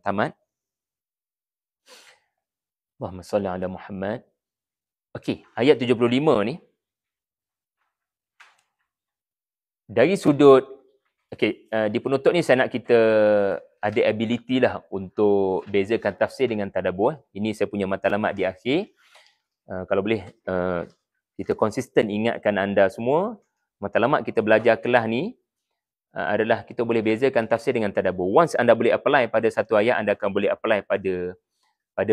S1: tamat. Allahumma salli ala Muhammad. Okey, ayat 75 ni. Dari sudut, di penutup ni saya nak kita ada ability lah untuk bezakan tafsir dengan tadabbur. Ini saya punya matlamat di akhir. Kalau boleh, kita konsisten ingatkan anda semua, matlamat kita belajar kelas ni adalah kita boleh bezakan tafsir dengan tadabbur. Once anda boleh apply pada satu ayat, anda akan boleh apply pada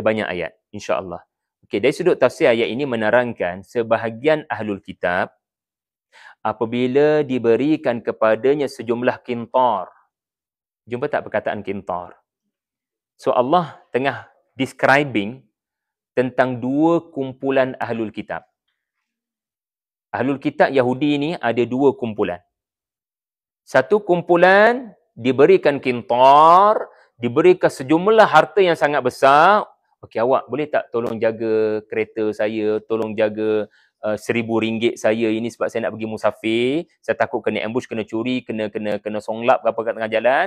S1: banyak ayat, insya-Allah. Okey, dari sudut tafsir ayat ini menerangkan sebahagian ahlul kitab apabila diberikan kepadanya sejumlah qintar. Jumpa tak perkataan qintar? So Allah tengah describing tentang 2 kumpulan ahlul kitab. Ahlul kitab Yahudi ni ada 2 kumpulan. Satu kumpulan diberikan qintar, diberikan sejumlah harta yang sangat besar. Okey, awak boleh tak tolong jaga kereta saya, tolong jaga RM1,000 saya ini sebab saya nak pergi musafir, saya takut kena ambush, kena curi, kena songlap ke apa kat tengah jalan,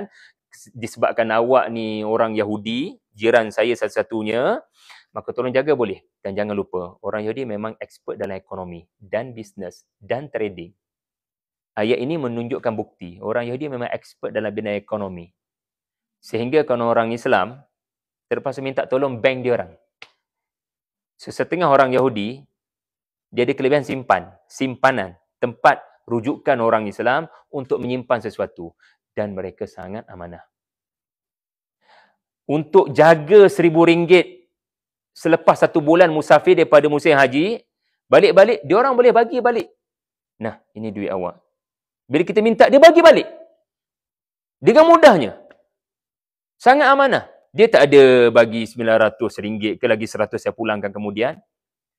S1: disebabkan awak ni orang Yahudi, jiran saya satu-satunya, maka tolong jaga boleh. Dan jangan lupa, orang Yahudi memang expert dalam ekonomi dan bisnes dan trading. Ayat ini menunjukkan bukti, orang Yahudi memang expert dalam bidang ekonomi. Sehingga kalau orang Islam terpaksa minta tolong bank dia orang. Setengah orang Yahudi, dia ada kelebihan simpanan, tempat rujukan orang Islam untuk menyimpan sesuatu. Dan mereka sangat amanah. Untuk jaga RM1,000 selepas 1 bulan musafir daripada musim haji, balik-balik, dia orang boleh bagi balik. Nah, ini duit awak. Bila kita minta, dia bagi balik. Dengan mudahnya. Sangat amanah. Dia tak ada bagi RM900 ke lagi 100 saya pulangkan kemudian.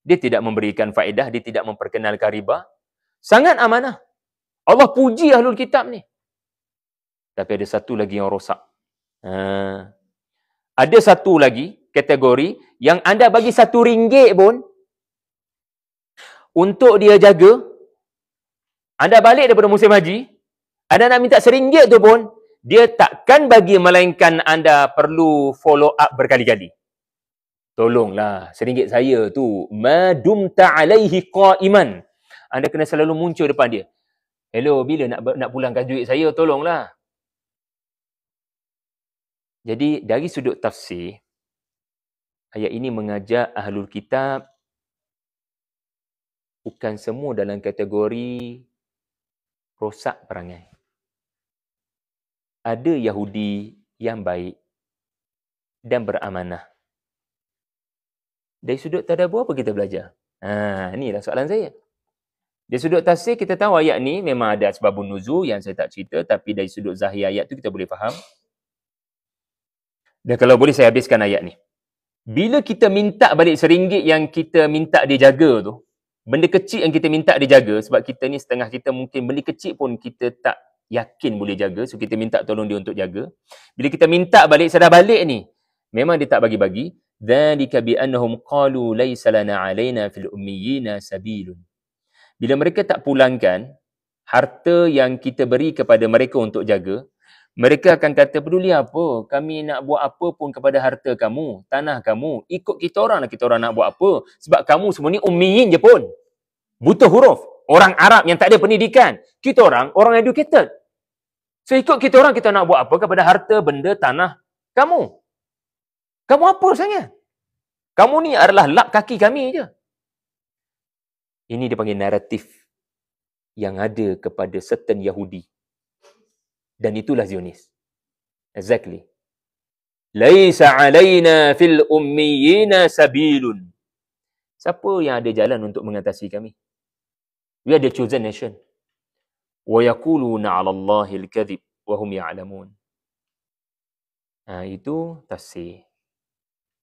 S1: Dia tidak memberikan faedah, dia tidak memperkenalkan riba. Sangat amanah. Allah puji ahlul kitab ni. Tapi ada satu lagi yang rosak. Ada satu lagi kategori yang anda bagi RM1 pun untuk dia jaga. Anda balik daripada musim haji, anda nak minta RM1 tu pun, dia takkan bagi melainkan anda perlu follow up berkali-kali. Tolonglah, RM1 saya tu, madumta alaihi qa'iman. Anda kena selalu muncul depan dia. Hello, bila nak pulangkan duit saya, tolonglah. Jadi dari sudut tafsir, ayat ini mengajak ahlul kitab bukan semua dalam kategori rosak perangai. Ada Yahudi yang baik dan beramanah. Dari sudut tadabbur apa kita belajar? Inilah soalan saya. Dari sudut tafsir kita tahu ayat ni memang ada asbabun nuzul yang saya tak cerita, tapi dari sudut zahir ayat tu kita boleh faham. Dan kalau boleh saya habiskan ayat ni. Bila kita minta balik RM1 yang kita minta dia jaga tu, benda kecil yang kita minta dia jaga, sebab kita ni setengah kita mungkin benda kecil pun kita tak yakin boleh jaga, so kita minta tolong dia untuk jaga. Bila kita minta balik, sedar balik ni, memang dia tak bagi-bagi. Dzalika bi annahum qalu laysa lana 'alaina fil ummiyina sabilun. Bila mereka tak pulangkan harta yang kita beri kepada mereka untuk jaga, mereka akan kata, peduli apa? Kami nak buat apa pun kepada harta kamu, tanah kamu. Ikut kita orang lah kita orang nak buat apa. Sebab kamu semua ni ummiyin je pun. Buta huruf. Orang Arab yang tak ada pendidikan. Kita orang educated. So ikut kita orang kita nak buat apa kepada harta, benda, tanah kamu. Kamu apa sebenarnya? Kamu ni adalah lap kaki kami je. Ini dipanggil naratif yang ada kepada certain Yahudi. Dan itulah Zionis. Exactly. Laisa alaina fil ummiyina sabilun. Siapa yang ada jalan untuk mengatasi kami? We are the chosen nation. Wa yaquluna 'ala Allahi al-kadhib wa hum ya'lamun. Itu tafsir.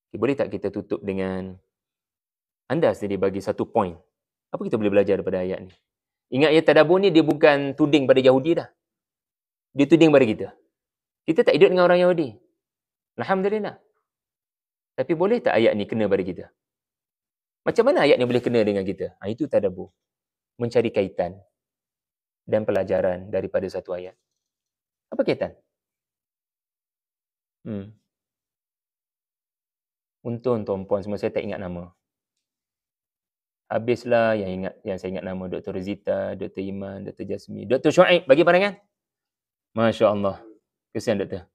S1: Okay, boleh tak kita tutup dengan anda sendiri bagi satu point. Apa kita boleh belajar daripada ayat ni? Ingat ya, tadabbur ni dia bukan tuding pada Yahudi dah. Dia tuding pada kita. Kita tak hidup dengan orang Yahudi. Alhamdulillah. Tapi boleh tak ayat ni kena pada kita? Macam mana ayat ni boleh kena dengan kita? Itu tadabbur. Mencari kaitan dan pelajaran daripada satu ayat. Apa kaitan? Untung tuan-puan semua saya tak ingat nama. Habislah yang saya ingat nama Dr. Zita, Dr. Iman, Dr. Jasmine, Dr. Shuaib bagi pandangan. Masya Allah. Kesian doktor.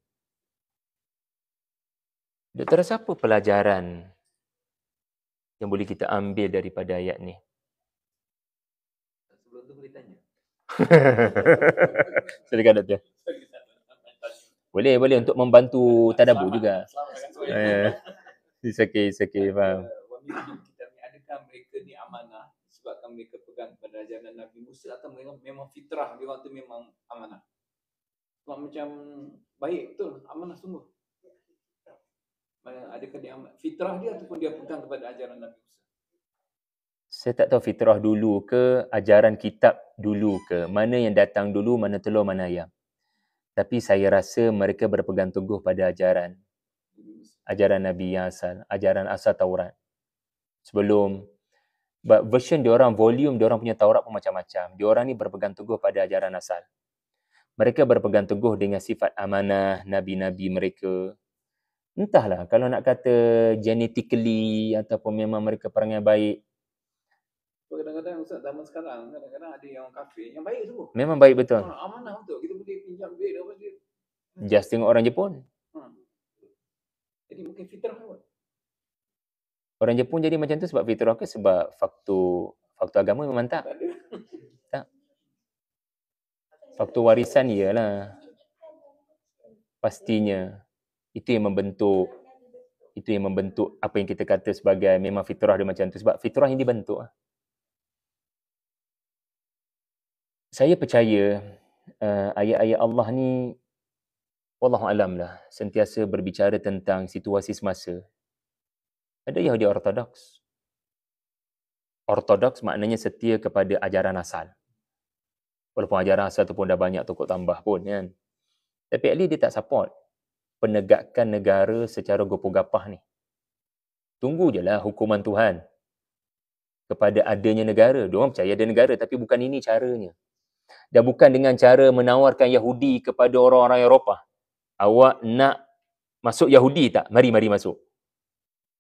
S1: Doktor rasa apa pelajaran yang boleh kita ambil daripada ayat ni?
S3: Sebelum tu boleh tanya.
S1: Silakan doktor. Boleh untuk membantu tadabbur juga. It's okay, faham.
S3: Adakah mereka ni amanah sebabkan mereka pegang pada ajaran Nabi Musa, atau memang fitrah dia orang tu memang amanah? Sebab macam baik betul, amanah sungguh. Adakah dia fitrah dia ataupun dia pegang kepada ajaran Nabi Musa?
S1: Saya tak tahu fitrah dulu ke, ajaran kitab dulu ke, mana yang datang dulu, mana telur, mana ayam. Tapi saya rasa mereka berpegang teguh pada ajaran Nabi yang asal, ajaran asal Taurat. Sebelum version diorang, volume diorang punya Taurat pun macam-macam. Diorang ni berpegang teguh pada ajaran asal. Mereka berpegang teguh dengan sifat amanah Nabi-Nabi mereka. Entahlah, kalau nak kata genetically ataupun memang mereka perangai baik.
S3: Kadang-kadang Ustaz, zaman sekarang, kadang-kadang ada yang kafir yang baik tu.
S1: Memang baik betul.
S3: Amanah betul. Kita boleh pinjam duit apa dia.
S1: Just tengok orang Jepun.
S3: Jadi mungkin fitrah kot.
S1: Orang Jepun jadi macam tu sebab fitrah ke sebab faktor agama memang tak? Tak. Faktor warisan ialah pastinya itu yang membentuk apa yang kita kata sebagai memang fitrah dia macam tu, sebab fitrah yang dibentuk. Saya percaya ayat-ayat Allah ni wallahu alam lah sentiasa berbicara tentang situasi semasa. Ada Yahudi Ortodoks. Ortodoks maknanya setia kepada ajaran asal. Walaupun ajaran asal tu pun dah banyak tokok tambah pun kan. Tapi at least dia tak support penegakan negara secara gopoh-gapah ni. Tunggu je lah hukuman Tuhan kepada adanya negara. Diorang percaya ada negara tapi bukan ini caranya. Dan bukan dengan cara menawarkan Yahudi kepada orang-orang Eropah. Awak nak masuk Yahudi tak? Mari masuk.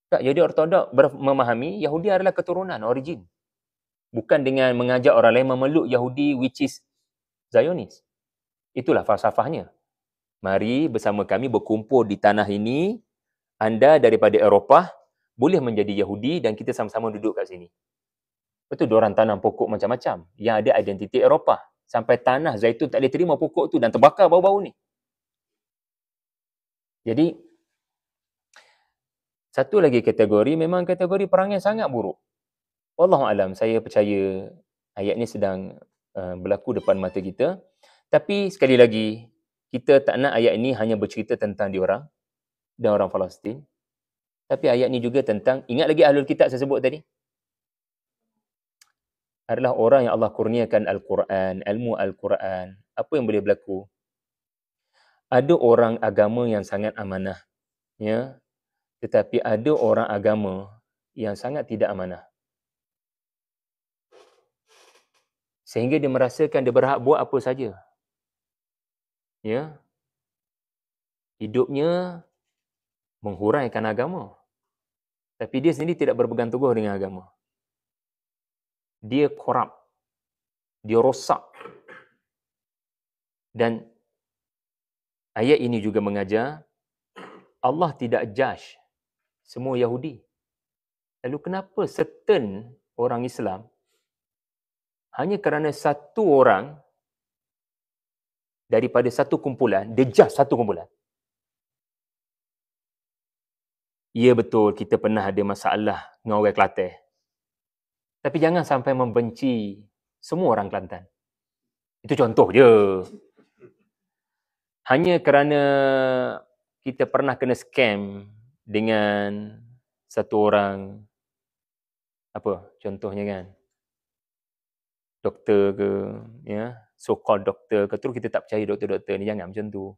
S1: Tak, Yahudi Ortodok memahami Yahudi adalah keturunan, origin. Bukan dengan mengajak orang lain memeluk Yahudi which is Zionis. Itulah falsafahnya. Mari bersama kami berkumpul di tanah ini. Anda daripada Eropah boleh menjadi Yahudi dan kita sama-sama duduk kat sini. Betul, diorang tanam pokok macam-macam yang ada identiti Eropah. Sampai tanah zaitun tak boleh terima pokok tu dan terbakar bau-bau ni. Jadi, satu lagi kategori, memang kategori perang yang sangat buruk. Wallahualam, saya percaya ayat ni sedang berlaku depan mata kita. Tapi sekali lagi, kita tak nak ayat ini hanya bercerita tentang diorang dan orang Palestin. Tapi ayat ni juga tentang, ingat lagi Ahlul Kitab saya sebut tadi? Adalah orang yang Allah kurniakan Al-Quran, ilmu Al-Quran. Apa yang boleh berlaku? Ada orang agama yang sangat amanah. Ya? Tetapi ada orang agama yang sangat tidak amanah. Sehingga dia merasakan dia berhak buat apa saja. Ya? Hidupnya menghuraikan agama. Tapi dia sendiri tidak berpegang teguh dengan agama. Dia korup. Dia rosak. Dan ayat ini juga mengajar Allah tidak judge semua Yahudi. Lalu kenapa certain orang Islam hanya kerana satu orang daripada satu kumpulan, dia judge satu kumpulan? Ya betul, kita pernah ada masalah dengan orang Kelantan. Tapi jangan sampai membenci semua orang Kelantan. Itu contoh je. Hanya kerana kita pernah kena scam dengan satu orang, apa contohnya kan, doktor ke, ya, so-called doktor ke, terus kita tak percaya doktor-doktor ni. Jangan macam tu.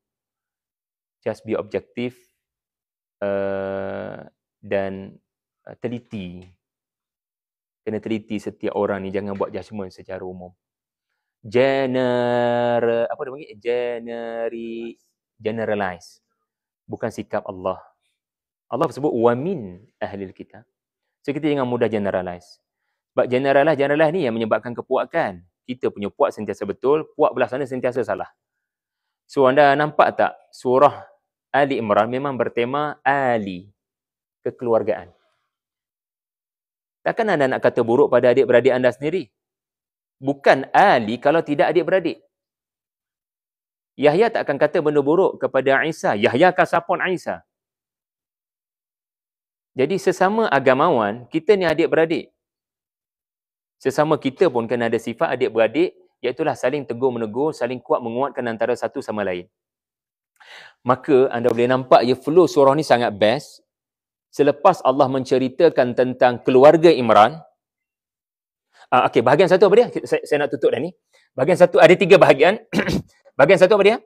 S1: Just be objective dan teliti. Kena teliti setiap orang ni, jangan buat judgement secara umum. Apa dia panggil? Generalize. Bukan sikap Allah. Allah sebut wamin ahlil kitab. So kita jangan mudah generalize. Sebab generalize ni yang menyebabkan kepuakan. Kita punya puak sentiasa betul, puak belah sana sentiasa salah. So anda nampak tak? Surah Ali Imran memang bertema Ali, kekeluargaan. Takkan anda nak kata buruk pada adik-beradik anda sendiri? Bukan Ali kalau tidak adik-beradik. Yahya tak akan kata benda buruk kepada Isa. Yahya kasapun Isa. Jadi sesama agamawan, kita ni adik-beradik. Sesama kita pun kena ada sifat adik-beradik, iaitulah saling tegur-menegur, saling kuat menguatkan antara satu sama lain. Maka anda boleh nampak flow surah ni sangat best. Selepas Allah menceritakan tentang keluarga Imran, okey, bahagian satu apa dia? Saya nak tutup dah ni. Bahagian satu ada 3 bahagian. Bahagian satu apa dia?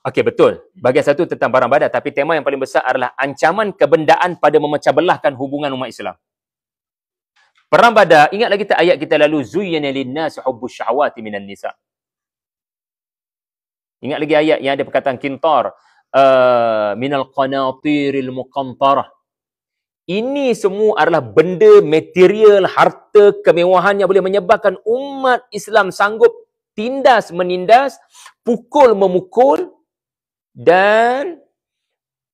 S1: Okey, betul. Bahagian satu tentang Perang Badar, tapi tema yang paling besar adalah ancaman kebendaan pada memecah belahkan hubungan umat Islam. Perang Badar, ingat lagi tak ayat kita lalu, zuyyina lin-nasi hubbus syahawati minan nisa. Ingat lagi ayat yang ada perkataan kintar, minal qanatiril muqantarah. Ini semua adalah benda material, harta, kemewahan yang boleh menyebabkan umat Islam sanggup tindas menindas, pukul memukul dan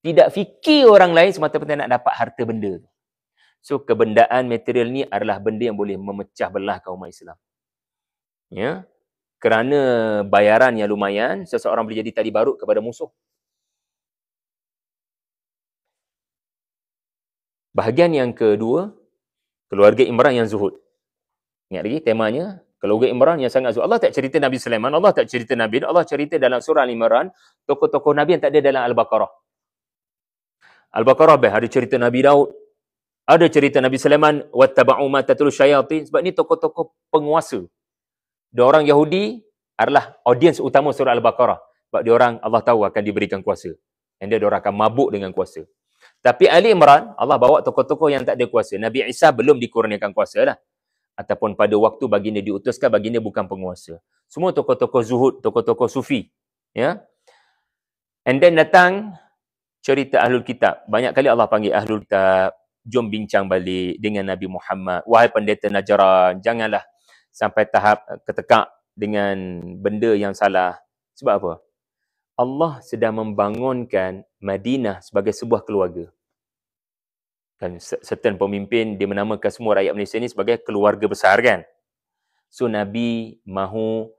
S1: tidak fikir orang lain semata-mata nak dapat harta benda. So kebendaan material ni adalah benda yang boleh memecah belah kaum umat Islam. Ya. Kerana bayaran yang lumayan, seseorang boleh jadi tali barut kepada musuh. Bahagian yang kedua, keluarga Imran yang zuhud. Ingat lagi temanya, keluarga Imran yang sangat zuhud. Allah tak cerita Nabi Sulaiman, Allah tak cerita Nabi, Allah cerita dalam surah Al-Imran, tokoh-tokoh Nabi yang tak ada dalam Al-Baqarah. Al-Baqarah ada cerita Nabi Daud, ada cerita Nabi Sulaiman, wattaba'u ma tatlu syayatin, sebab ni tokoh-tokoh penguasa. Dia orang Yahudi adalah audiens utama surah Al-Baqarah. Sebab dia orang Allah tahu akan diberikan kuasa. Dan dia orang akan mabuk dengan kuasa. Tapi Ali Imran, Allah bawa tokoh-tokoh yang tak ada kuasa. Nabi Isa belum dikurniakan kuasa lah. Ataupun pada waktu baginda diutuskan, baginda bukan penguasa. Semua tokoh-tokoh zuhud, tokoh-tokoh sufi. Ya. And then datang cerita Ahlul Kitab. Banyak kali Allah panggil Ahlul Kitab, jom bincang balik dengan Nabi Muhammad. Wahai pendeta Najran, janganlah sampai tahap ketekak dengan benda yang salah. Sebab apa? Allah sedang membangunkan Madinah sebagai sebuah keluarga. Kan certain pemimpin dia menamakan semua rakyat Malaysia ni sebagai keluarga besar kan. So Nabi mahu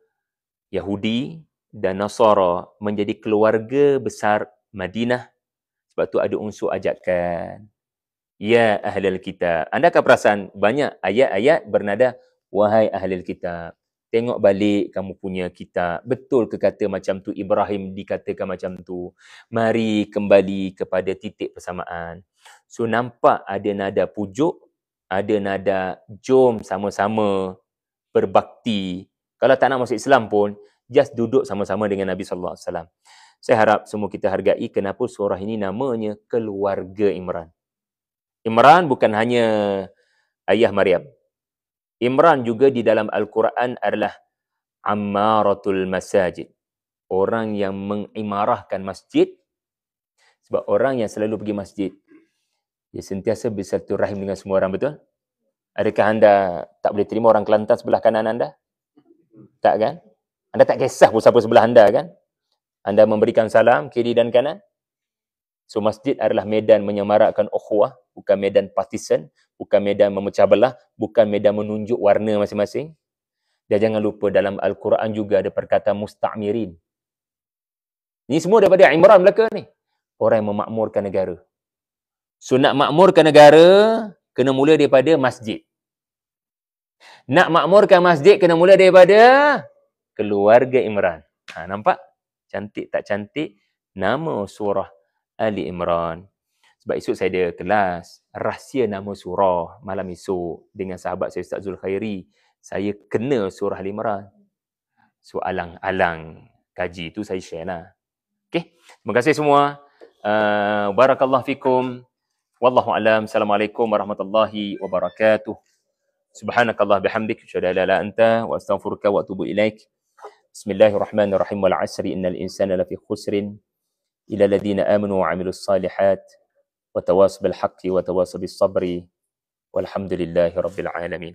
S1: Yahudi dan Nasara menjadi keluarga besar Madinah. Sebab tu ada unsur ajakan. Ya ahlul kitab. Anda akan perasan banyak ayat-ayat bernada wahai ahlul kitab. Tengok balik kamu punya kitab. Betul ke kata macam tu? Ibrahim dikatakan macam tu. Mari kembali kepada titik persamaan. So nampak ada nada pujuk, ada nada jom sama-sama berbakti. Kalau tak nak masuk Islam pun, just duduk sama-sama dengan Nabi sallallahu alaihi wasallam. Saya harap semua kita hargai kenapa surah ini namanya Keluarga Imran. Imran bukan hanya ayah Maryam. Imran juga di dalam Al-Quran adalah Ammaratul Masajid. Orang yang mengimarahkan masjid. Sebab orang yang selalu pergi masjid, dia sentiasa bersilaturahim dengan semua orang, betul? Adakah anda tak boleh terima orang Kelantan sebelah kanan anda? Tak kan? Anda tak kisah pun siapa sebelah anda kan? Anda memberikan salam kiri dan kanan. So masjid adalah medan menyemarakkan ukhuwah, bukan medan partisan, bukan medan memecah belah, bukan medan menunjuk warna masing-masing. Dan jangan lupa dalam Al-Quran juga ada perkataan musta'mirin. Ini semua daripada Imran belaka ni. Orang yang memakmurkan negara. So nak makmurkan negara, kena mula daripada masjid. Nak makmurkan masjid, kena mula daripada Keluarga Imran. Nampak? Cantik tak cantik? Nama surah Ali Imran. Sebab esok saya ada kelas rahsia nama surah malam esok dengan sahabat saya Ustaz Zulkhairi. Saya kena surah Ali Imran. So alang-alang kaji tu saya share lah. Okay. Terima kasih semua. Barakallahu fikum. Wallahu alam. Assalamualaikum warahmatullahi wabarakatuh. Subhanakallah bihamdik. Asyhadu an la ilaha illa anta wa astaghfiruka wa atubu ilaik. Bismillahirrahmanirrahim. Wal 'asri innal insana lafi khusrin illa alladhina amanu wa 'amilus salihat wa tawasaw bil haqqi wa tawasaw bis sabri walhamdulillahi rabbil alamin.